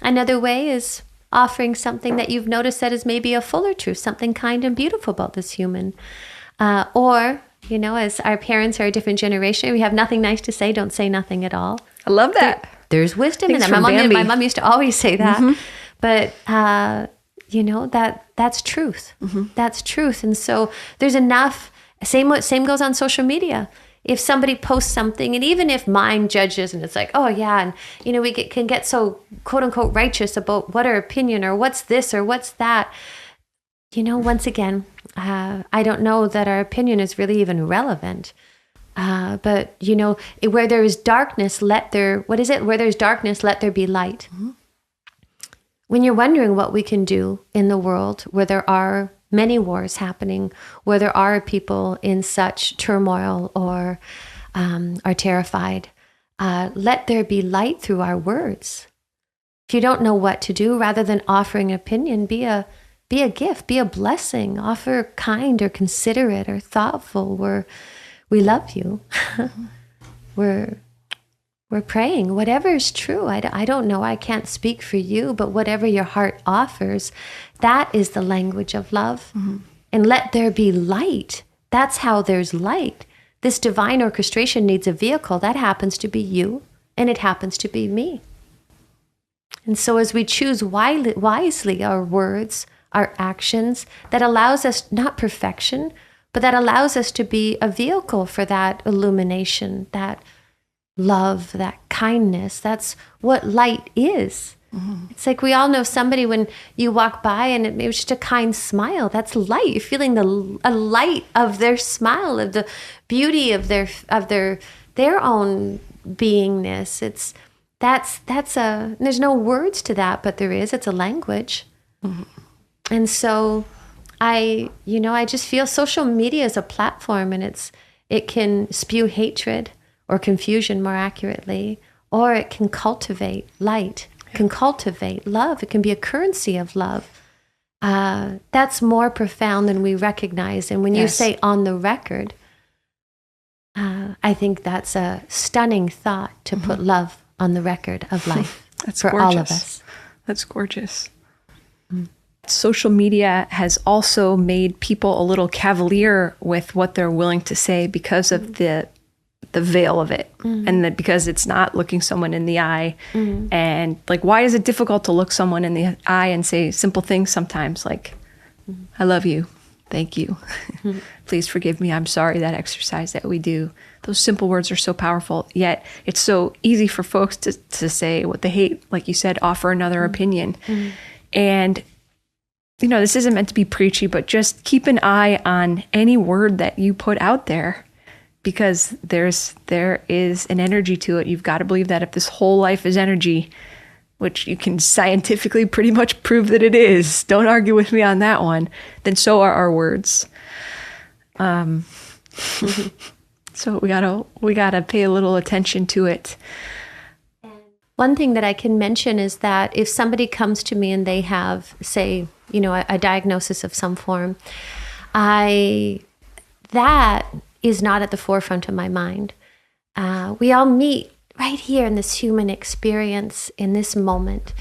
Speaker 1: Another way is offering something that you've noticed that is maybe a fuller truth, something kind and beautiful about this human. Or, you know, as our parents are a different generation, we have nothing nice to say, don't say nothing at all.
Speaker 2: I love that.
Speaker 1: There's wisdom in that. My mom used to always say that. But, you know, that's truth. That's truth. And so there's enough, same goes on social media. If somebody posts something, and even if mind judges and it's like, oh yeah, and you know, we can get so quote unquote righteous about what our opinion or what's this or what's that. You know, once again, I don't know that our opinion is really even relevant. But you know, where there is darkness, where there's darkness, let there be light. When you're wondering what we can do in the world where there are many wars happening, where there are people in such turmoil or are terrified, let there be light through our words. If you don't know what to do, rather than offering an opinion, be a gift, be a blessing, offer kind or considerate or thoughtful. We love you. We're praying. Whatever is true, I don't know. I can't speak for you, but whatever your heart offers, that is the language of love. And let there be light. That's how there's light. This divine orchestration needs a vehicle. That happens to be you, and it happens to be me. And so as we choose wisely our words, our actions, that allows us not perfection, but that allows us to be a vehicle for that illumination, that love, that kindness. That's what light is. It's like we all know somebody when you walk by and it was just a kind smile. That's light. You're feeling a light of their smile, of the beauty of their own beingness. There's no words to that, but there is. It's a language. And so I just feel social media is a platform, and it can spew hatred or confusion, more accurately, or it can cultivate light, can cultivate love. It can be a currency of love. That's more profound than we recognize. And when you say on the record, I think that's a stunning thought, to put love on the record of life.
Speaker 2: That's
Speaker 1: for
Speaker 2: gorgeous.
Speaker 1: All of us.
Speaker 2: That's gorgeous. Social media has also made people a little cavalier with what they're willing to say because of the veil of it, and that because it's not looking someone in the eye. And like, why is it difficult to look someone in the eye and say simple things sometimes, like, I love you, thank you, please forgive me, I'm sorry, that exercise that we do. Those simple words are so powerful, yet it's so easy for folks to say what they hate, like you said, offer another opinion. And you know, this isn't meant to be preachy, but just keep an eye on any word that you put out there, because there is an energy to it. You've got to believe that if this whole life is energy, which you can scientifically pretty much prove that it is, don't argue with me on that one, then so are our words. So we gotta pay a little attention to it.
Speaker 1: One thing that I can mention is that if somebody comes to me and they have, say, you know, a diagnosis of some form, that is not at the forefront of my mind. We all meet right here in this human experience, in this moment.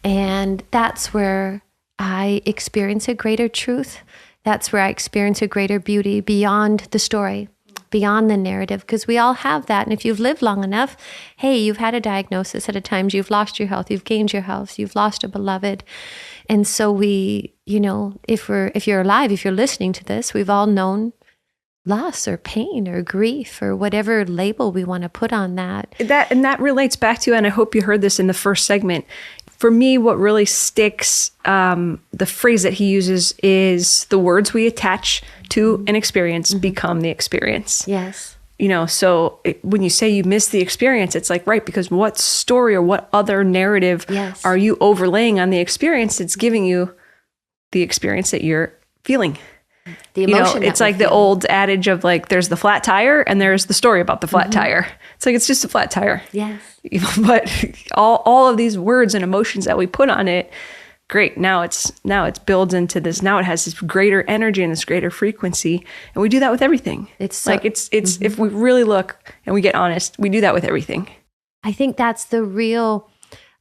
Speaker 1: And that's where I experience a greater truth. That's where I experience a greater beauty beyond the story, beyond the narrative, because we all have that. And if you've lived long enough, hey, you've had a diagnosis at a time, you've lost your health, you've gained your health, you've lost a beloved. And so we, you know, if you're alive, if you're listening to this, we've all known loss or pain or grief or whatever label we want to put on that.
Speaker 2: That relates back to, and I hope you heard this in the first segment. For me, what really sticks, the phrase that he uses is the words we attach to an experience become the experience.
Speaker 1: Yes.
Speaker 2: So when you say you miss the experience, it's like, right, because what story or what other narrative are you overlaying on the experience that's giving you the experience that you're feeling?
Speaker 1: The emotion.
Speaker 2: It's like the old adage of like, there's the flat tire and there's the story about the flat tire. It's like, it's just a flat tire.
Speaker 1: Yes.
Speaker 2: But all of these words and emotions that we put on it, great. Now it's builds into this. Now it has this greater energy and this greater frequency. And we do that with everything. It's like, it's if we really look and we get honest, we do that with everything.
Speaker 1: I think that's the real,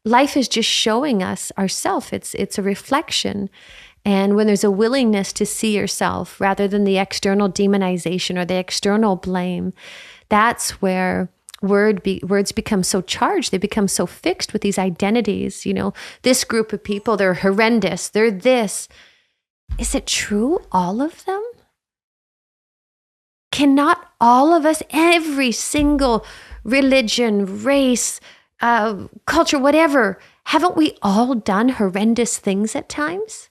Speaker 1: life is just showing us ourself. It's a reflection. And when there's a willingness to see yourself rather than the external demonization or the external blame, that's where words become so charged. They become so fixed with these identities. This group of people, they're horrendous. They're this. Is it true, all of them? Cannot all of us, every single religion, race, culture, whatever, haven't we all done horrendous things at times?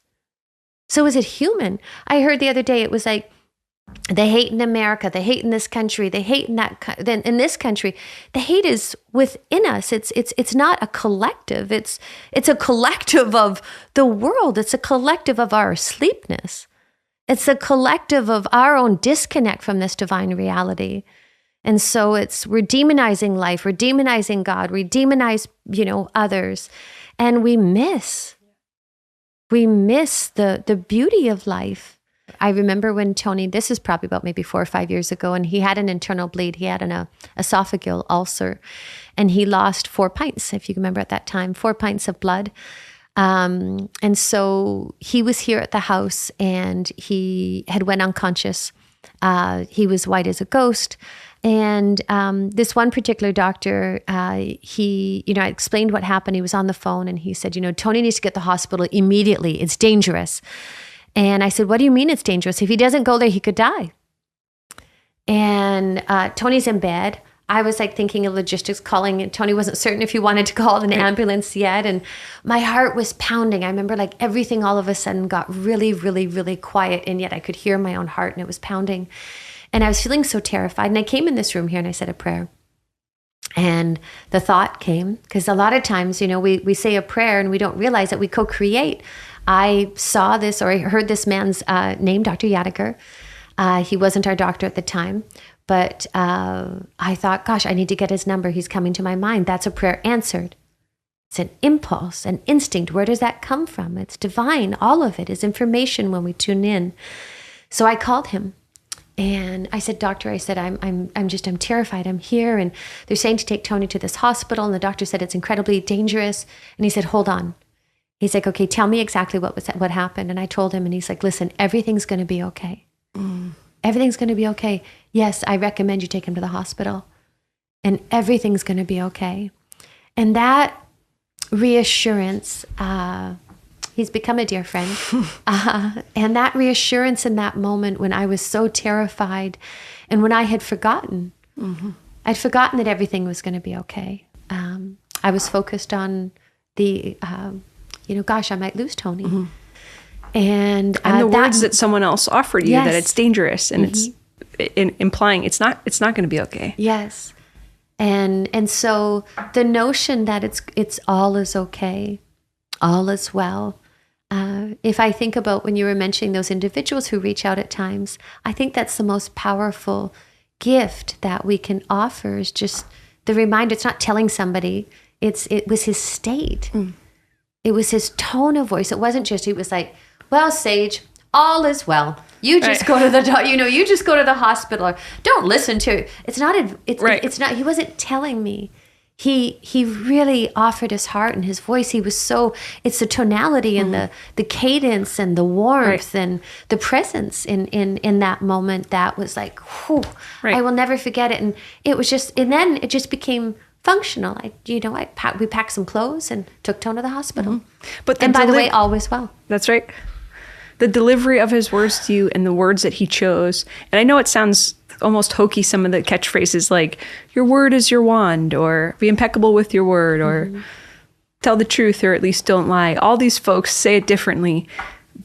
Speaker 1: So is it human? I heard the other day, it was like, they hate in America, they hate in this country, they hate in in this country. The hate is within us. It's not a collective. It's a collective of the world. It's a collective of our asleepness. It's a collective of our own disconnect from this divine reality. And so we're demonizing life, we're demonizing God, we demonize, others, and we miss the beauty of life. I remember when Tony, this is probably about maybe 4 or 5 years ago, and he had an internal bleed. He had an esophageal ulcer, and he lost 4 pints, if you remember at that time, 4 pints of blood. And so he was here at the house, and he had went unconscious. He was white as a ghost. And this one particular doctor, I explained what happened. He was on the phone and he said, Tony needs to get to the hospital immediately. It's dangerous. And I said, what do you mean it's dangerous? If he doesn't go there, he could die. And Tony's in bed. I was like thinking of logistics, calling it. Tony wasn't certain if he wanted to call an ambulance yet. And my heart was pounding. I remember like everything all of a sudden got really, really, really quiet. And yet I could hear my own heart and it was pounding. And I was feeling so terrified. And I came in this room here and I said a prayer. And the thought came, because a lot of times, we say a prayer and we don't realize that we co-create. I saw this, or I heard this man's name, Dr. Yadigar. He wasn't our doctor at the time, but I thought, gosh, I need to get his number. He's coming to my mind. That's a prayer answered. It's an impulse, an instinct. Where does that come from? It's divine. All of it is information when we tune in. So I called him. And I said, doctor, I'm terrified. I'm here. And they're saying to take Tony to this hospital. And the doctor said, it's incredibly dangerous. And he said, hold on. He's like, okay, tell me exactly what happened. And I told him, and he's like, listen, everything's going to be okay. Everything's going to be okay. Yes, I recommend you take him to the hospital. And everything's going to be okay. And that reassurance, he's become a dear friend. And that reassurance in that moment when I was so terrified and when I had forgotten, I'd forgotten that everything was going to be okay. I was focused on the, gosh, I might lose Tony. And
Speaker 2: the words that someone else offered you, that it's dangerous and it's implying it's not going to be okay.
Speaker 1: Yes. And so the notion that it's all is okay, all is well. If I think about when you were mentioning those individuals who reach out at times, I think that's the most powerful gift that we can offer is just the reminder. It's not telling somebody, it was his state. It was his tone of voice. It wasn't just, he was like, well, Sage, all is well. You just go to you just go to the hospital. Or don't listen to it. It's not, he wasn't telling me. He really offered his heart and his voice. He was it's the tonality and the cadence and the warmth and the presence in that moment that was like, whew, I will never forget it. And it was just, and then it just became functional. We packed some clothes and took Tony to the hospital.
Speaker 2: But
Speaker 1: by the way, all was well.
Speaker 2: That's right. the delivery of his words to you and the words that he chose. And I know it sounds almost hokey, some of the catchphrases like, your word is your wand, or be impeccable with your word, or tell the truth, or at least don't lie. All these folks say it differently,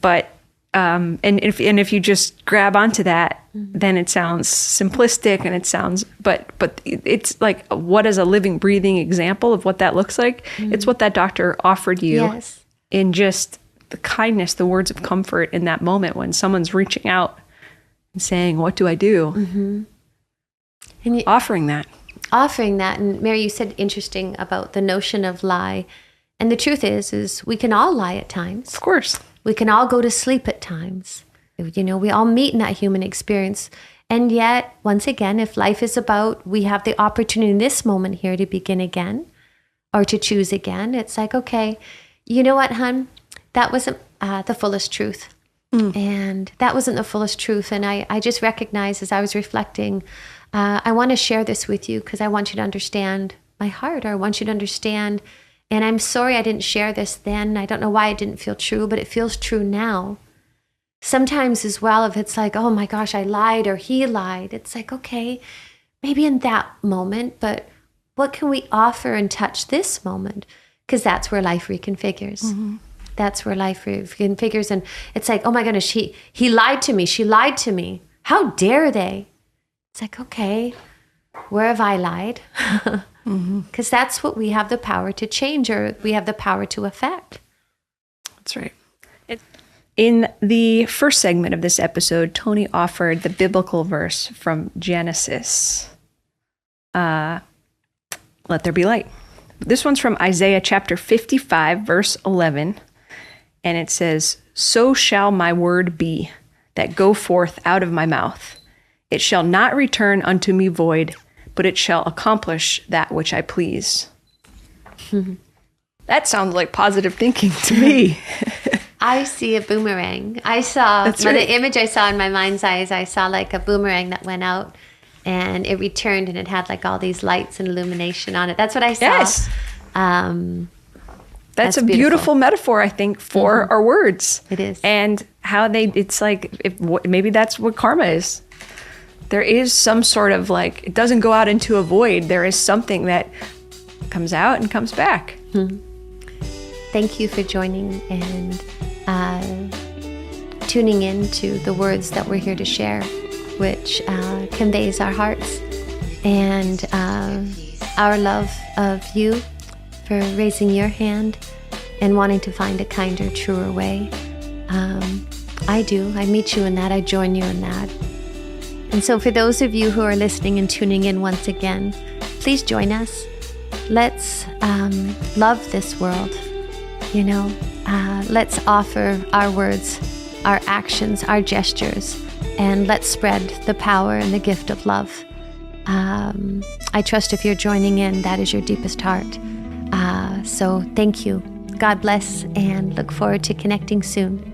Speaker 2: but and if you just grab onto that, then it sounds simplistic, and it sounds, but it's like, what is a living, breathing example of what that looks like? It's what that doctor offered you in just the kindness, the words of comfort in that moment when someone's reaching out and saying, what do I do? And offering that.
Speaker 1: And Mary, you said interesting about the notion of lie. And the truth is we can all lie at times.
Speaker 2: Of course.
Speaker 1: We can all go to sleep at times. You know, we all meet in that human experience. And yet, once again, if life is about, we have the opportunity in this moment here to begin again or to choose again. It's like, okay, you know what, hon? That wasn't the fullest truth. And that wasn't the fullest truth. And I just recognized as I was reflecting, I want to share this with you because I want you to understand my heart, or I want you to understand. And I'm sorry I didn't share this then. I don't know why it didn't feel true, but it feels true now. Sometimes as well, if it's like, oh my gosh, I lied or he lied, it's like, okay, maybe in that moment, but what can we offer and touch this moment? Because that's where life reconfigures. That's where life reconfigures. And it's like, oh my goodness, he lied to me. She lied to me. How dare they? It's like, okay, where have I lied? Because that's what we have the power to change, or we have the power to affect.
Speaker 2: That's right. In the first segment of this episode, Tony offered the biblical verse from Genesis. Let there be light. This one's from Isaiah chapter 55, verse 11. And it says, so shall my word be that go forth out of my mouth. It shall not return unto me void, but it shall accomplish that which I please. That sounds like positive thinking to me.
Speaker 1: I see a boomerang. I saw, the image I saw in my mind's eyes, I saw like a boomerang that went out and it returned, and it had like all these lights and illumination on it. That's what I saw.
Speaker 2: Yes. That's a beautiful metaphor, I think, for our words.
Speaker 1: It is.
Speaker 2: And how it's like, maybe that's what karma is. There is some sort of like, it doesn't go out into a void. There is something that comes out and comes back.
Speaker 1: Thank you for joining and tuning in to the words that we're here to share, which conveys our hearts and our love of you for raising your hand and wanting to find a kinder, truer way. I do. I meet you in that. I join you in that. And so for those of you who are listening and tuning in once again, please join us. Let's love this world. You know, let's offer our words, our actions, our gestures, and let's spread the power and the gift of love. I trust if you're joining in, that is your deepest heart. So thank you. God bless, and look forward to connecting soon.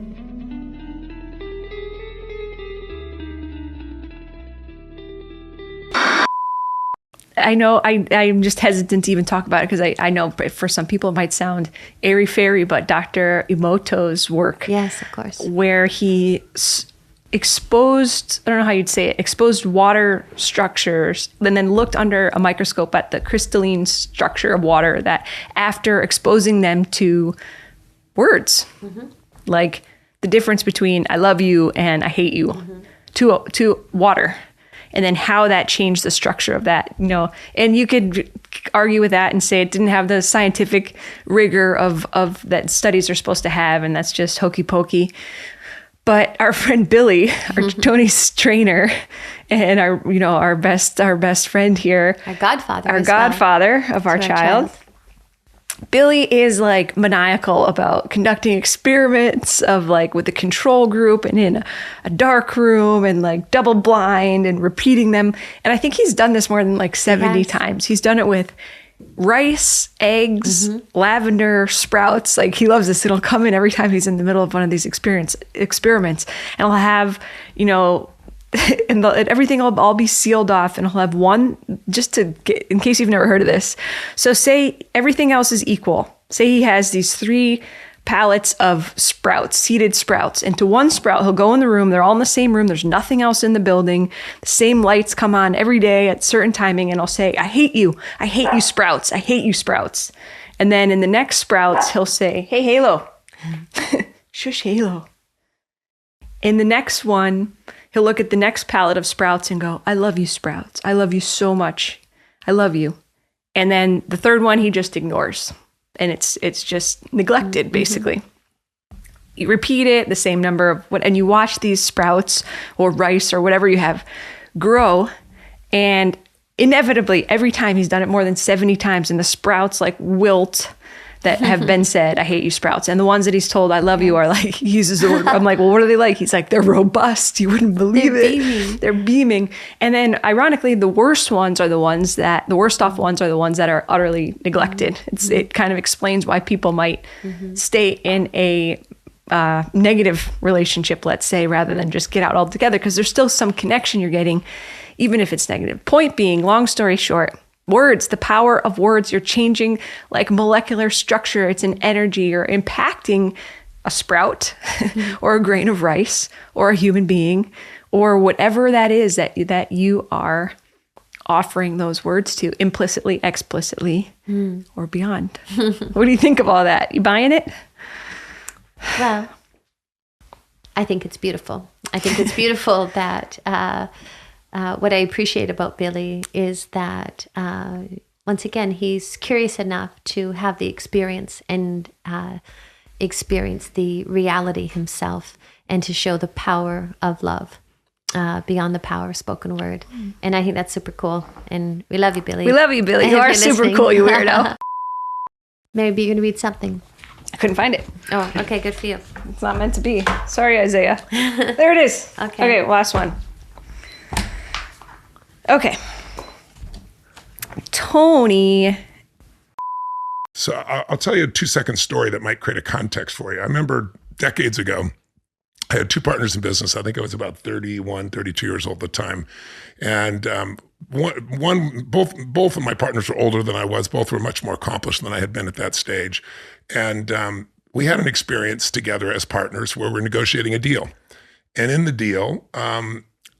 Speaker 2: I know I'm just hesitant to even talk about it because I know for some people it might sound airy-fairy, but Dr. Emoto's work.
Speaker 1: Yes, of course.
Speaker 2: Where he exposed, I don't know how you'd say it, exposed water structures and then looked under a microscope at the crystalline structure of water that after exposing them to words, like the difference between I love you and I hate you to water. And then how that changed the structure of that, you know, and you could argue with that and say it didn't have the scientific rigor of that studies are supposed to have, and that's just hokey pokey. But our friend Billy, our Tony's trainer, and our best friend here,
Speaker 1: our godfather
Speaker 2: of our child. Billy is like maniacal about conducting experiments of like with the control group and in a dark room and like double blind and repeating them. And I think he's done this more than like 70 times. He's done it with rice, eggs, lavender, sprouts. Like he loves this. It'll come in every time he's in the middle of one of these experiments. And he'll have, and everything will all be sealed off, and he'll have one just to get, in case you've never heard of this. So say everything else is equal. Say he has these 3 pallets of sprouts, seeded sprouts. And to one sprout, he'll go in the room. They're all in the same room. There's nothing else in the building. The same lights come on every day at certain timing. And I'll say, I hate you. I hate you, sprouts. I hate you, sprouts. And then in the next sprouts, he'll say, hey, Halo. Shush, Halo. In the next one, he'll look at the next pallet of sprouts and go, I love you, sprouts. I love you so much. I love you. And then the third one, he just ignores. And it's just neglected, basically. You repeat it, the same number of and you watch these sprouts or rice or whatever you have grow. And inevitably, every time he's done it more than 70 times, and the sprouts like wilt that have been said, I hate you, sprouts. And the ones that he's told, I love you, are like, he uses the word, I'm like, well, what are they like? He's like, they're robust. You wouldn't believe it. Beaming. They're beaming. And then ironically, the worst off ones are the ones that are utterly neglected. It kind of explains why people might stay in a negative relationship, let's say, rather than just get out altogether, because there's still some connection you're getting, even if it's negative. Point being, long story short, words, the power of words, you're changing like molecular structure. It's an energy. You're impacting a sprout or a grain of rice or a human being or whatever that is that you are offering those words to, implicitly, explicitly, or beyond. What do you think of all that? You buying it?
Speaker 1: Well, I think it's beautiful. I think it's beautiful that what I appreciate about Billy is that, once again, he's curious enough to have the experience and experience the reality himself, and to show the power of love beyond the power of spoken word. And I think that's super cool. And we love you, Billy.
Speaker 2: We love you, Billy. You are super cool, you weirdo.
Speaker 1: Maybe you're going to read something.
Speaker 2: I couldn't find it.
Speaker 1: Oh, okay. Good for you.
Speaker 2: It's not meant to be. Sorry, Isaiah. There it is. Okay, last one. Okay. Tony.
Speaker 3: So I'll tell you a 2-second story that might create a context for you. I remember decades ago, I had 2 partners in business. I think I was about 31, 32 years old at the time. And both of my partners were older than I was. Both were much more accomplished than I had been at that stage. And we had an experience together as partners where we're negotiating a deal. And in the deal,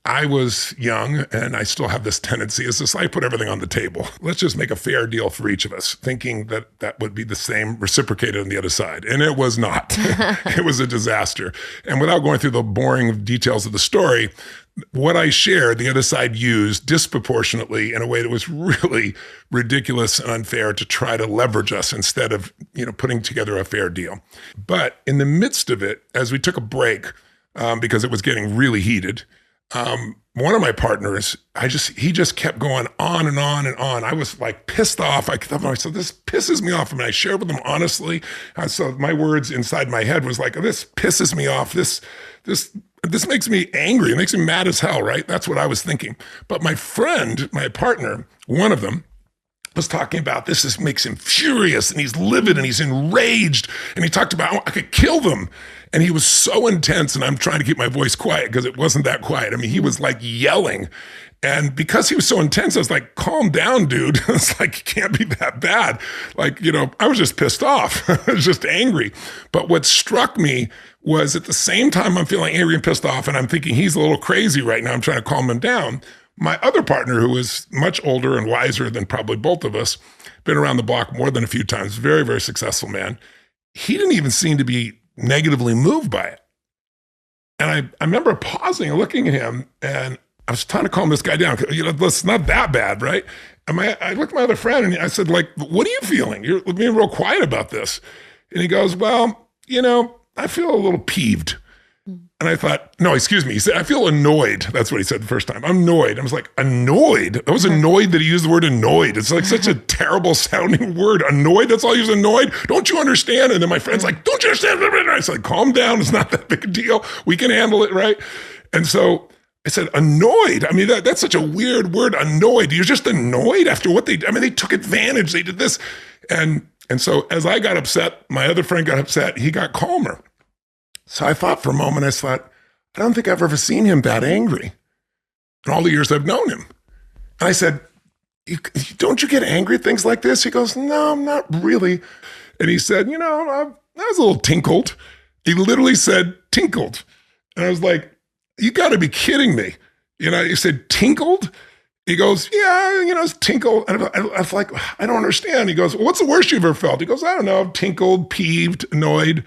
Speaker 3: I was young, and I still have this tendency, is just I put everything on the table. Let's just make a fair deal for each of us, thinking that that would be the same reciprocated on the other side. And it was not. It was a disaster. And without going through the boring details of the story, what I shared, the other side used disproportionately in a way that was really ridiculous and unfair to try to leverage us instead of, putting together a fair deal. But in the midst of it, as we took a break, because it was getting really heated, one of my partners, he just kept going on and on and on. I was like pissed off. I said, this pisses me off. I mean, I shared with him honestly. So my words inside my head was like, this pisses me off. This makes me angry. It makes me mad as hell, right? That's what I was thinking. But my friend, my partner, one of them, was talking about this makes him furious, and he's livid and he's enraged. And he talked about, I could kill them. And he was so intense, and I'm trying to keep my voice quiet because it wasn't that quiet. I mean, he was like yelling. And because he was so intense, I was like, calm down, dude. It's like, it can't be that bad. Like, I was just pissed off. I was just angry. But what struck me was at the same time I'm feeling angry and pissed off, and I'm thinking he's a little crazy right now, I'm trying to calm him down. My other partner, who was much older and wiser than probably both of us, been around the block more than a few times, very, very successful man. He didn't even seem to be negatively moved by it. And I remember pausing and looking at him, and I was trying to calm this guy down. It's not that bad, right? And I looked at my other friend and I said, like, what are you feeling? You're being real quiet about this. And he goes, well, I feel a little peeved. And I thought, no, excuse me. He said, I feel annoyed. That's what he said the first time. I'm annoyed. I was like, annoyed? I was annoyed that he used the word annoyed. It's like such a terrible sounding word. Annoyed? That's all he was, annoyed? Don't you understand? And then my friend's like, don't you understand? I was like, calm down. It's not that big a deal. We can handle it, right? And so I said, annoyed? I mean, that's such a weird word, annoyed. You're just annoyed after what they did. I mean, they took advantage. They did this. And so as I got upset, my other friend got upset. He got calmer. So I thought for a moment, I thought, I don't think I've ever seen him that angry in all the years I've known him. And I said, don't you get angry at things like this? He goes, no, not really. And he said, I was a little tinkled. He literally said tinkled. And I was like, you got to be kidding me. He said tinkled? He goes, yeah, it's tinkle. And I was like, I don't understand. He goes, well, what's the worst you've ever felt? He goes, I don't know, tinkled, peeved, annoyed.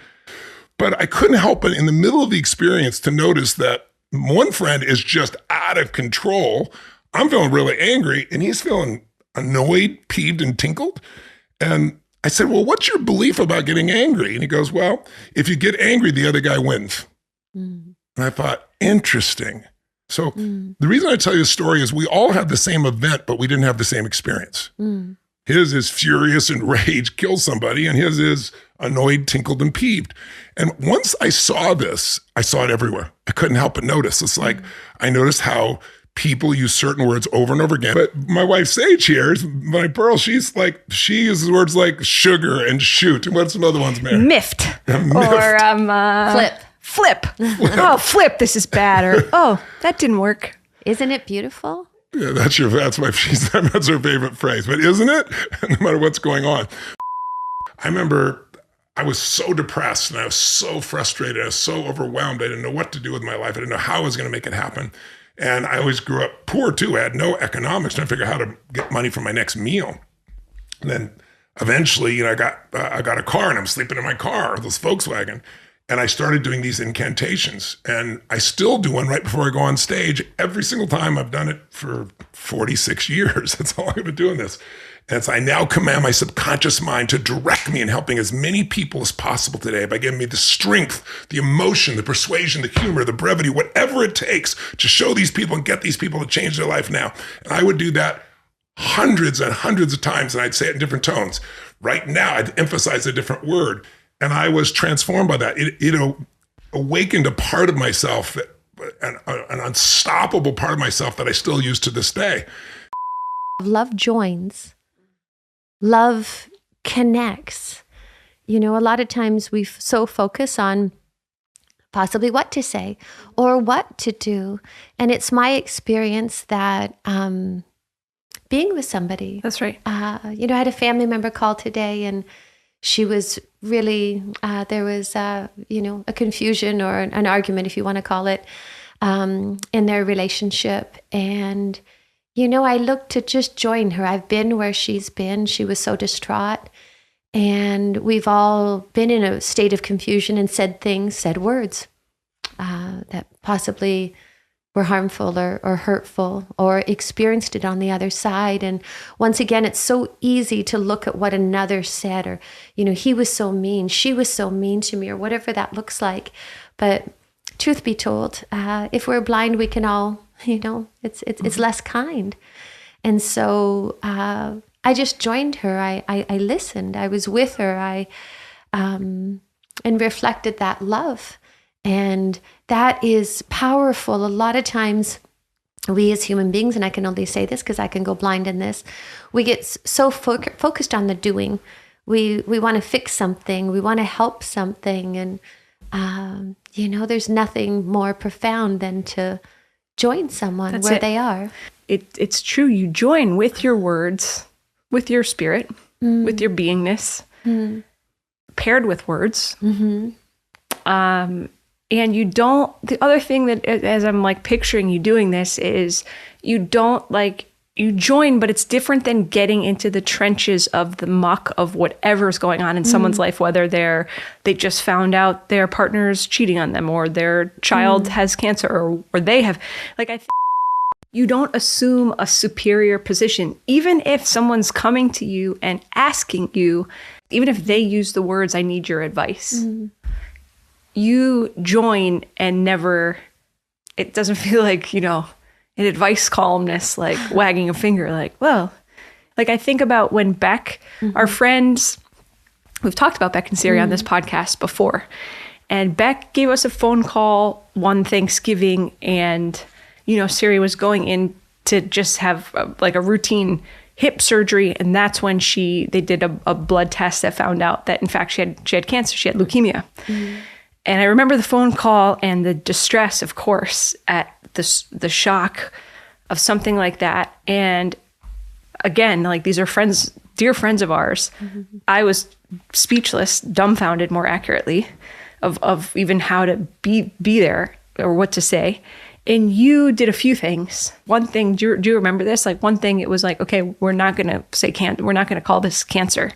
Speaker 3: But I couldn't help but in the middle of the experience to notice that one friend is just out of control. I'm feeling really angry and he's feeling annoyed, peeved, and tinkled. And I said, well, what's your belief about getting angry? And he goes, well, if you get angry, the other guy wins. And I thought, interesting. So the reason I tell you the story is we all had the same event, but we didn't have the same experience. His is furious and rage, kill somebody, and his is annoyed, tinkled, and peeved. And once I saw this, I saw it everywhere. I couldn't help but notice. It's like, I noticed how people use certain words over and over again. But my wife Sage here, my pearl, she uses words like sugar and shoot. And what's some other ones, Mary?
Speaker 2: Miffed. Or flip. Oh, flip, this is bad. Or, oh, that didn't work.
Speaker 1: Isn't it beautiful?
Speaker 3: Yeah, that's her favorite phrase. But isn't it? No matter what's going on. I remember I was so depressed and I was so frustrated. I was so overwhelmed. I didn't know what to do with my life. I didn't know how I was going to make it happen. And I always grew up poor too. I had no economics, trying to figure out how to get money for my next meal. And then eventually, I got a car and I'm sleeping in my car, this Volkswagen. And I started doing these incantations. And I still do one right before I go on stage. Every single time. I've done it for 46 years. That's how long I've been doing this. And so I now command my subconscious mind to direct me in helping as many people as possible today by giving me the strength, the emotion, the persuasion, the humor, the brevity, whatever it takes to show these people and get these people to change their life now. And I would do that hundreds and hundreds of times, and I'd say it in different tones. Right now, I'd emphasize a different word. And I was transformed by that. It awakened a part of myself, an unstoppable part of myself that I still use to this day.
Speaker 1: Love joins. Love connects. A lot of times we so focus on possibly what to say or what to do. And it's my experience that being with somebody.
Speaker 2: That's right.
Speaker 1: I had a family member call today and she was really, there was, a confusion or an argument, if you want to call it, in their relationship. And I looked to just join her. I've been where she's been. She was so distraught. And we've all been in a state of confusion and said words that possibly were harmful or hurtful or experienced it on the other side. And once again, it's so easy to look at what another said or, he was so mean, she was so mean to me or whatever that looks like. But truth be told, if we're blind, we can all, it's less kind. And so I just joined her. I listened. I was with her. And reflected that love. And that is powerful. A lot of times we as human beings, and I can only say this because I can go blind in this, we get so focused on the doing. We want to fix something. We want to help something. And, there's nothing more profound than to join someone
Speaker 2: That's
Speaker 1: where
Speaker 2: it.
Speaker 1: they are.
Speaker 2: It's true. You join with your words, with your spirit, with your beingness, paired with words. And you don't, the other thing that as I'm like picturing you doing this is you don't you join, but it's different than getting into the trenches of the muck of whatever's going on in someone's life, whether they just found out their partner's cheating on them or their child has cancer or they have, you don't assume a superior position. Even if someone's coming to you and asking you, even if they use the words, I need your advice. You join and never, it doesn't feel like, an advice columnist, wagging a finger, I think about when Beck, our friends, we've talked about Beck and Siri on this podcast before, and Beck gave us a phone call one Thanksgiving and, Siri was going in to just have a routine hip surgery. And that's when they did a blood test that found out that in fact she had cancer, she had leukemia. And I remember the phone call and the distress, of course, at the shock of something like that. And again, these are friends, dear friends of ours. I was speechless, dumbfounded more accurately, of even how to be there or what to say. And you did a few things. One thing, do you remember this? Like one thing, it was like, okay, we're not going to say we're not going to call this cancer.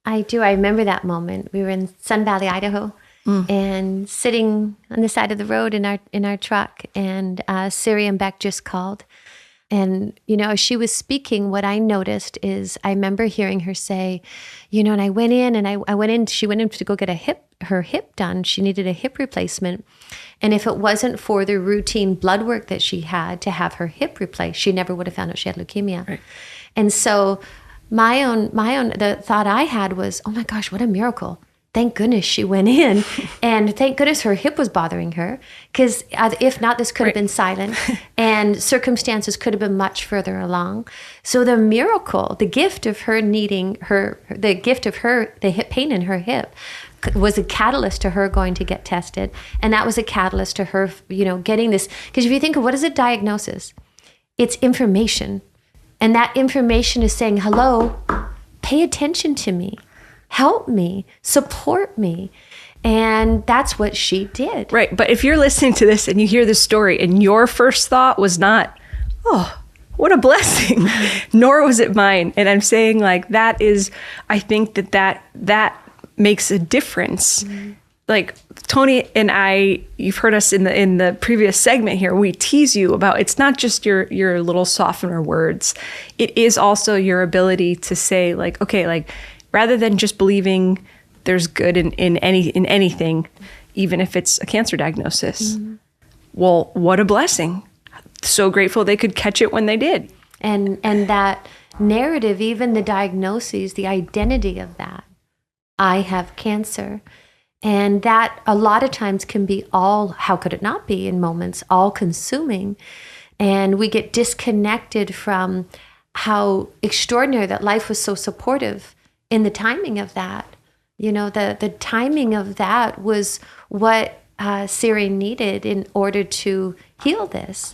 Speaker 1: I do. I remember that moment. We were in Sun Valley, Idaho, and sitting on the side of the road in our truck, and Siri and Beck just called. And, as she was speaking, what I noticed is I remember hearing her say, and I went in, she went in to go get her hip done. She needed a hip replacement. And if it wasn't for the routine blood work that she had to have her hip replaced, she never would have found out she had leukemia. Right. And so the thought I had was, oh my gosh, what a miracle. Thank goodness she went in, and thank goodness her hip was bothering her, because if not, this could have been silent, and circumstances could have been much further along. So the miracle, the gift of her the hip pain in her hip was a catalyst to her going to get tested, and that was a catalyst to her, getting this. Because if you think of what is a diagnosis, it's information, and that information is saying, hello, pay attention to me. Help me, support me. And that's what she did.
Speaker 2: Right. But if you're listening to this and you hear this story and your first thought was not, oh, what a blessing, nor was it mine. And I'm saying like that is, I think that makes a difference. Mm-hmm. Like Tony and I, you've heard us in the previous segment here, we tease you about, it's not just your little softener words. It is also your ability to say like, okay, like, rather than just believing there's good in anything, even if it's a cancer diagnosis. Mm-hmm. Well, what a blessing. So grateful they could catch it when they did.
Speaker 1: And that narrative, even the diagnoses, the identity of that, I have cancer. And that a lot of times can be how could it not be in moments, all consuming. And we get disconnected from how extraordinary that life was so supportive in the timing of that. The timing of that was what Siri needed in order to heal this.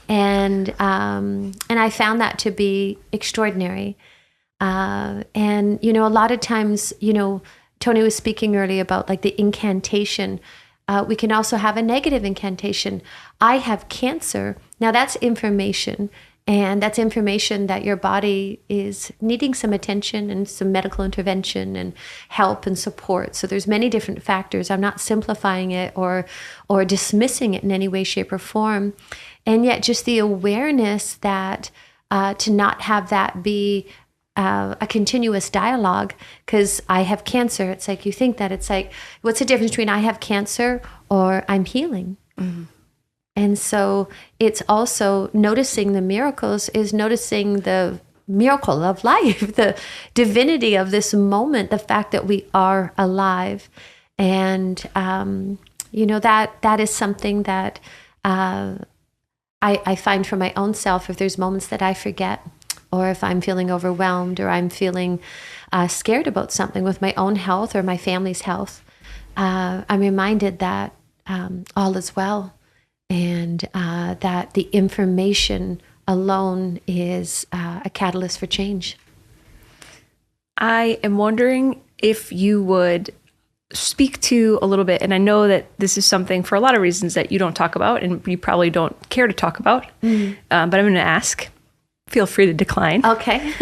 Speaker 1: And I found that to be extraordinary. And, a lot of times, Tony was speaking earlier about like the incantation. We can also have a negative incantation. I have cancer. Now that's information. And that's information that your body is needing some attention and some medical intervention and help and support. So there's many different factors. I'm not simplifying it or dismissing it in any way, shape, or form. And yet just the awareness that to not have that be a continuous dialogue, because I have cancer. It's like you think that. It's like, what's the difference between I have cancer or I'm healing? Mm-hmm. And so it's also noticing the miracles, is noticing the miracle of life, the divinity of this moment, the fact that we are alive. And, that is something that I find for my own self. If there's moments that I forget, or if I'm feeling overwhelmed, or I'm feeling scared about something with my own health or my family's health, I'm reminded that all is well. And that the information alone is a catalyst for change.
Speaker 2: I am wondering if you would speak to a little bit, and I know that this is something for a lot of reasons that you don't talk about and you probably don't care to talk about, but I'm going to ask. Feel free to decline.
Speaker 1: Okay.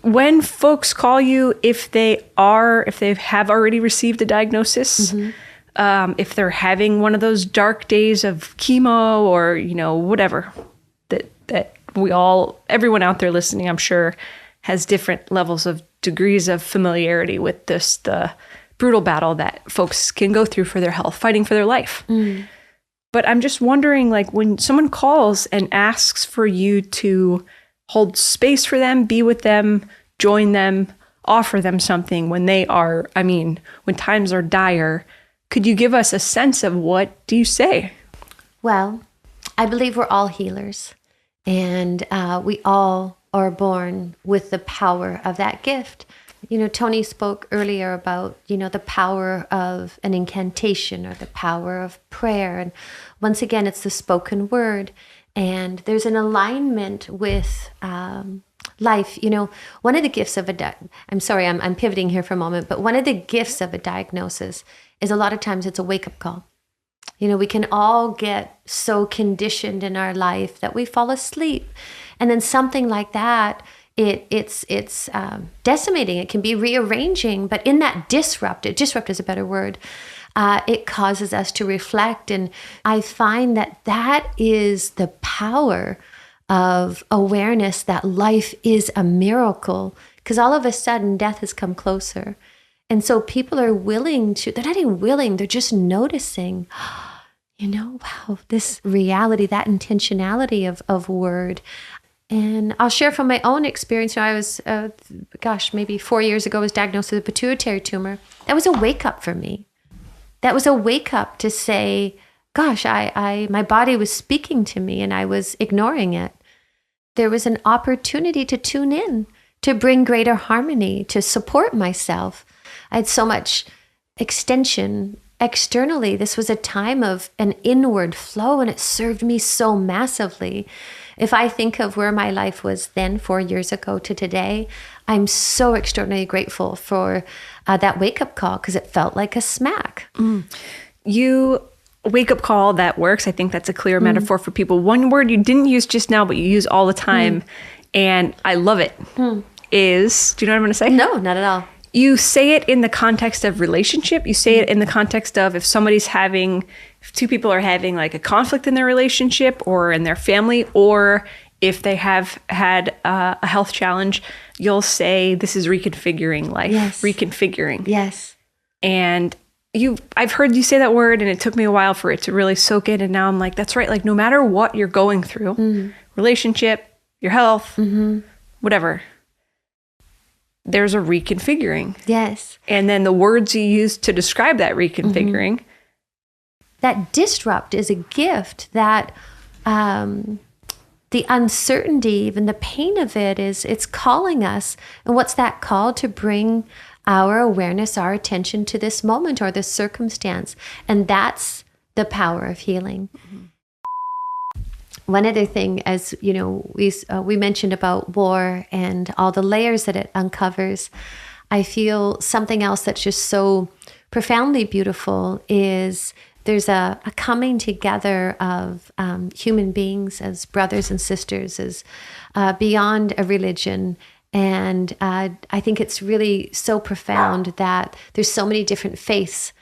Speaker 2: When folks call you, if they have already received a diagnosis, mm-hmm. If they're having one of those dark days of chemo or, whatever, that everyone out there listening, I'm sure, has different levels of degrees of familiarity with the brutal battle that folks can go through for their health, fighting for their life. Mm. But I'm just wondering, like, when someone calls and asks for you to hold space for them, be with them, join them, offer them something when when times are dire, could you give us a sense of what do you say?
Speaker 1: Well, I believe we're all healers, and we all are born with the power of that gift. Tony spoke earlier about, the power of an incantation or the power of prayer. And once again, it's the spoken word. And there's an alignment with life, one of the gifts of I'm sorry, I'm pivoting here for a moment, but one of the gifts of a diagnosis is a lot of times it's a wake-up call. We can all get so conditioned in our life that we fall asleep. And then something like that, it's decimating. It can be rearranging, but in that disrupt is a better word. It causes us to reflect. And I find that is the power of awareness that life is a miracle, because all of a sudden death has come closer. And so people are they're not even willing, they're just noticing, wow, this reality, that intentionality of word. And I'll share from my own experience. I was, maybe 4 years ago, I was diagnosed with a pituitary tumor. That was a wake up for me. That was a wake up to say, gosh, my body was speaking to me and I was ignoring it. There was an opportunity to tune in, to bring greater harmony, to support myself. I had so much extension externally. This was a time of an inward flow, and it served me so massively. If I think of where my life was then 4 years ago to today, I'm so extraordinarily grateful for that wake-up call, because it felt like a smack.
Speaker 2: You wake-up call, that works. I think that's a clear metaphor for people. One word you didn't use just now, but you use all the time, and I love it, is, do you know what I'm going to say?
Speaker 1: No, not at all.
Speaker 2: You say it in the context of relationship. You say it in the context of if two people are having like a conflict in their relationship or in their family, or if they have had a health challenge, you'll say, this is reconfiguring life.
Speaker 1: Yes.
Speaker 2: Reconfiguring.
Speaker 1: Yes.
Speaker 2: And I've heard you say that word, and it took me a while for it to really soak in. And now I'm like, that's right. Like, no matter what you're going through, relationship, your health, whatever, there's a reconfiguring.
Speaker 1: Yes.
Speaker 2: And then the words you use to describe that reconfiguring.
Speaker 1: That disrupt is a gift that the uncertainty, even the pain of it's calling us. And what's that call? To bring our awareness, our attention to this moment or this circumstance. And that's the power of healing. One other thing, as you know, we mentioned about war and all the layers that it uncovers. I feel something else that's just so profoundly beautiful is there's a coming together of human beings as brothers and sisters, as beyond a religion. And I think it's really so profound that there's so many different faiths,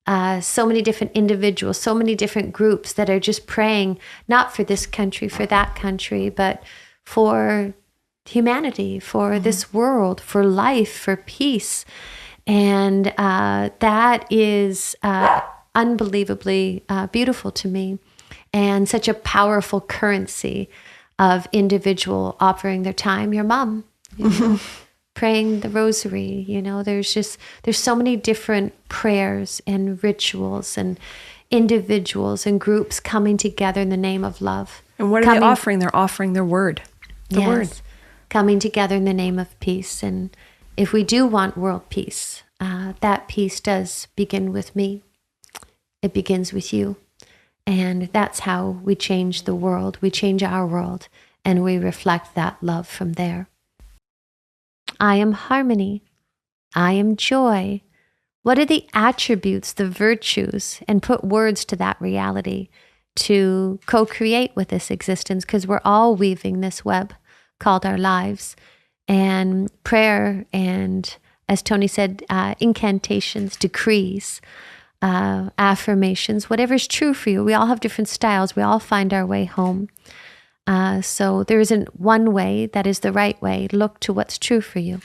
Speaker 1: so many different individuals, so many different groups that are just praying, not for this country, for that country, but for humanity, for this world, for life, for peace. And that is unbelievably beautiful to me, and such a powerful currency of individual offering their time. Your mom, praying the rosary, there's so many different prayers and rituals and individuals and groups coming together in the name of love.
Speaker 2: And what are they offering? They're offering their word. The word.
Speaker 1: Coming together in the name of peace. And if we do want world peace, that peace does begin with me. It begins with you. And that's how we change the world. We change our world, and we reflect that love from there. I am harmony. I am joy. What are the attributes, the virtues, and put words to that reality to co-create with this existence, because we're all weaving this web called our lives. And prayer and, as Tony said, incantations, decrees, affirmations, whatever's true for you. We all have different styles. We all find our way home. So there isn't one way that is the right way. Look to what's true for you.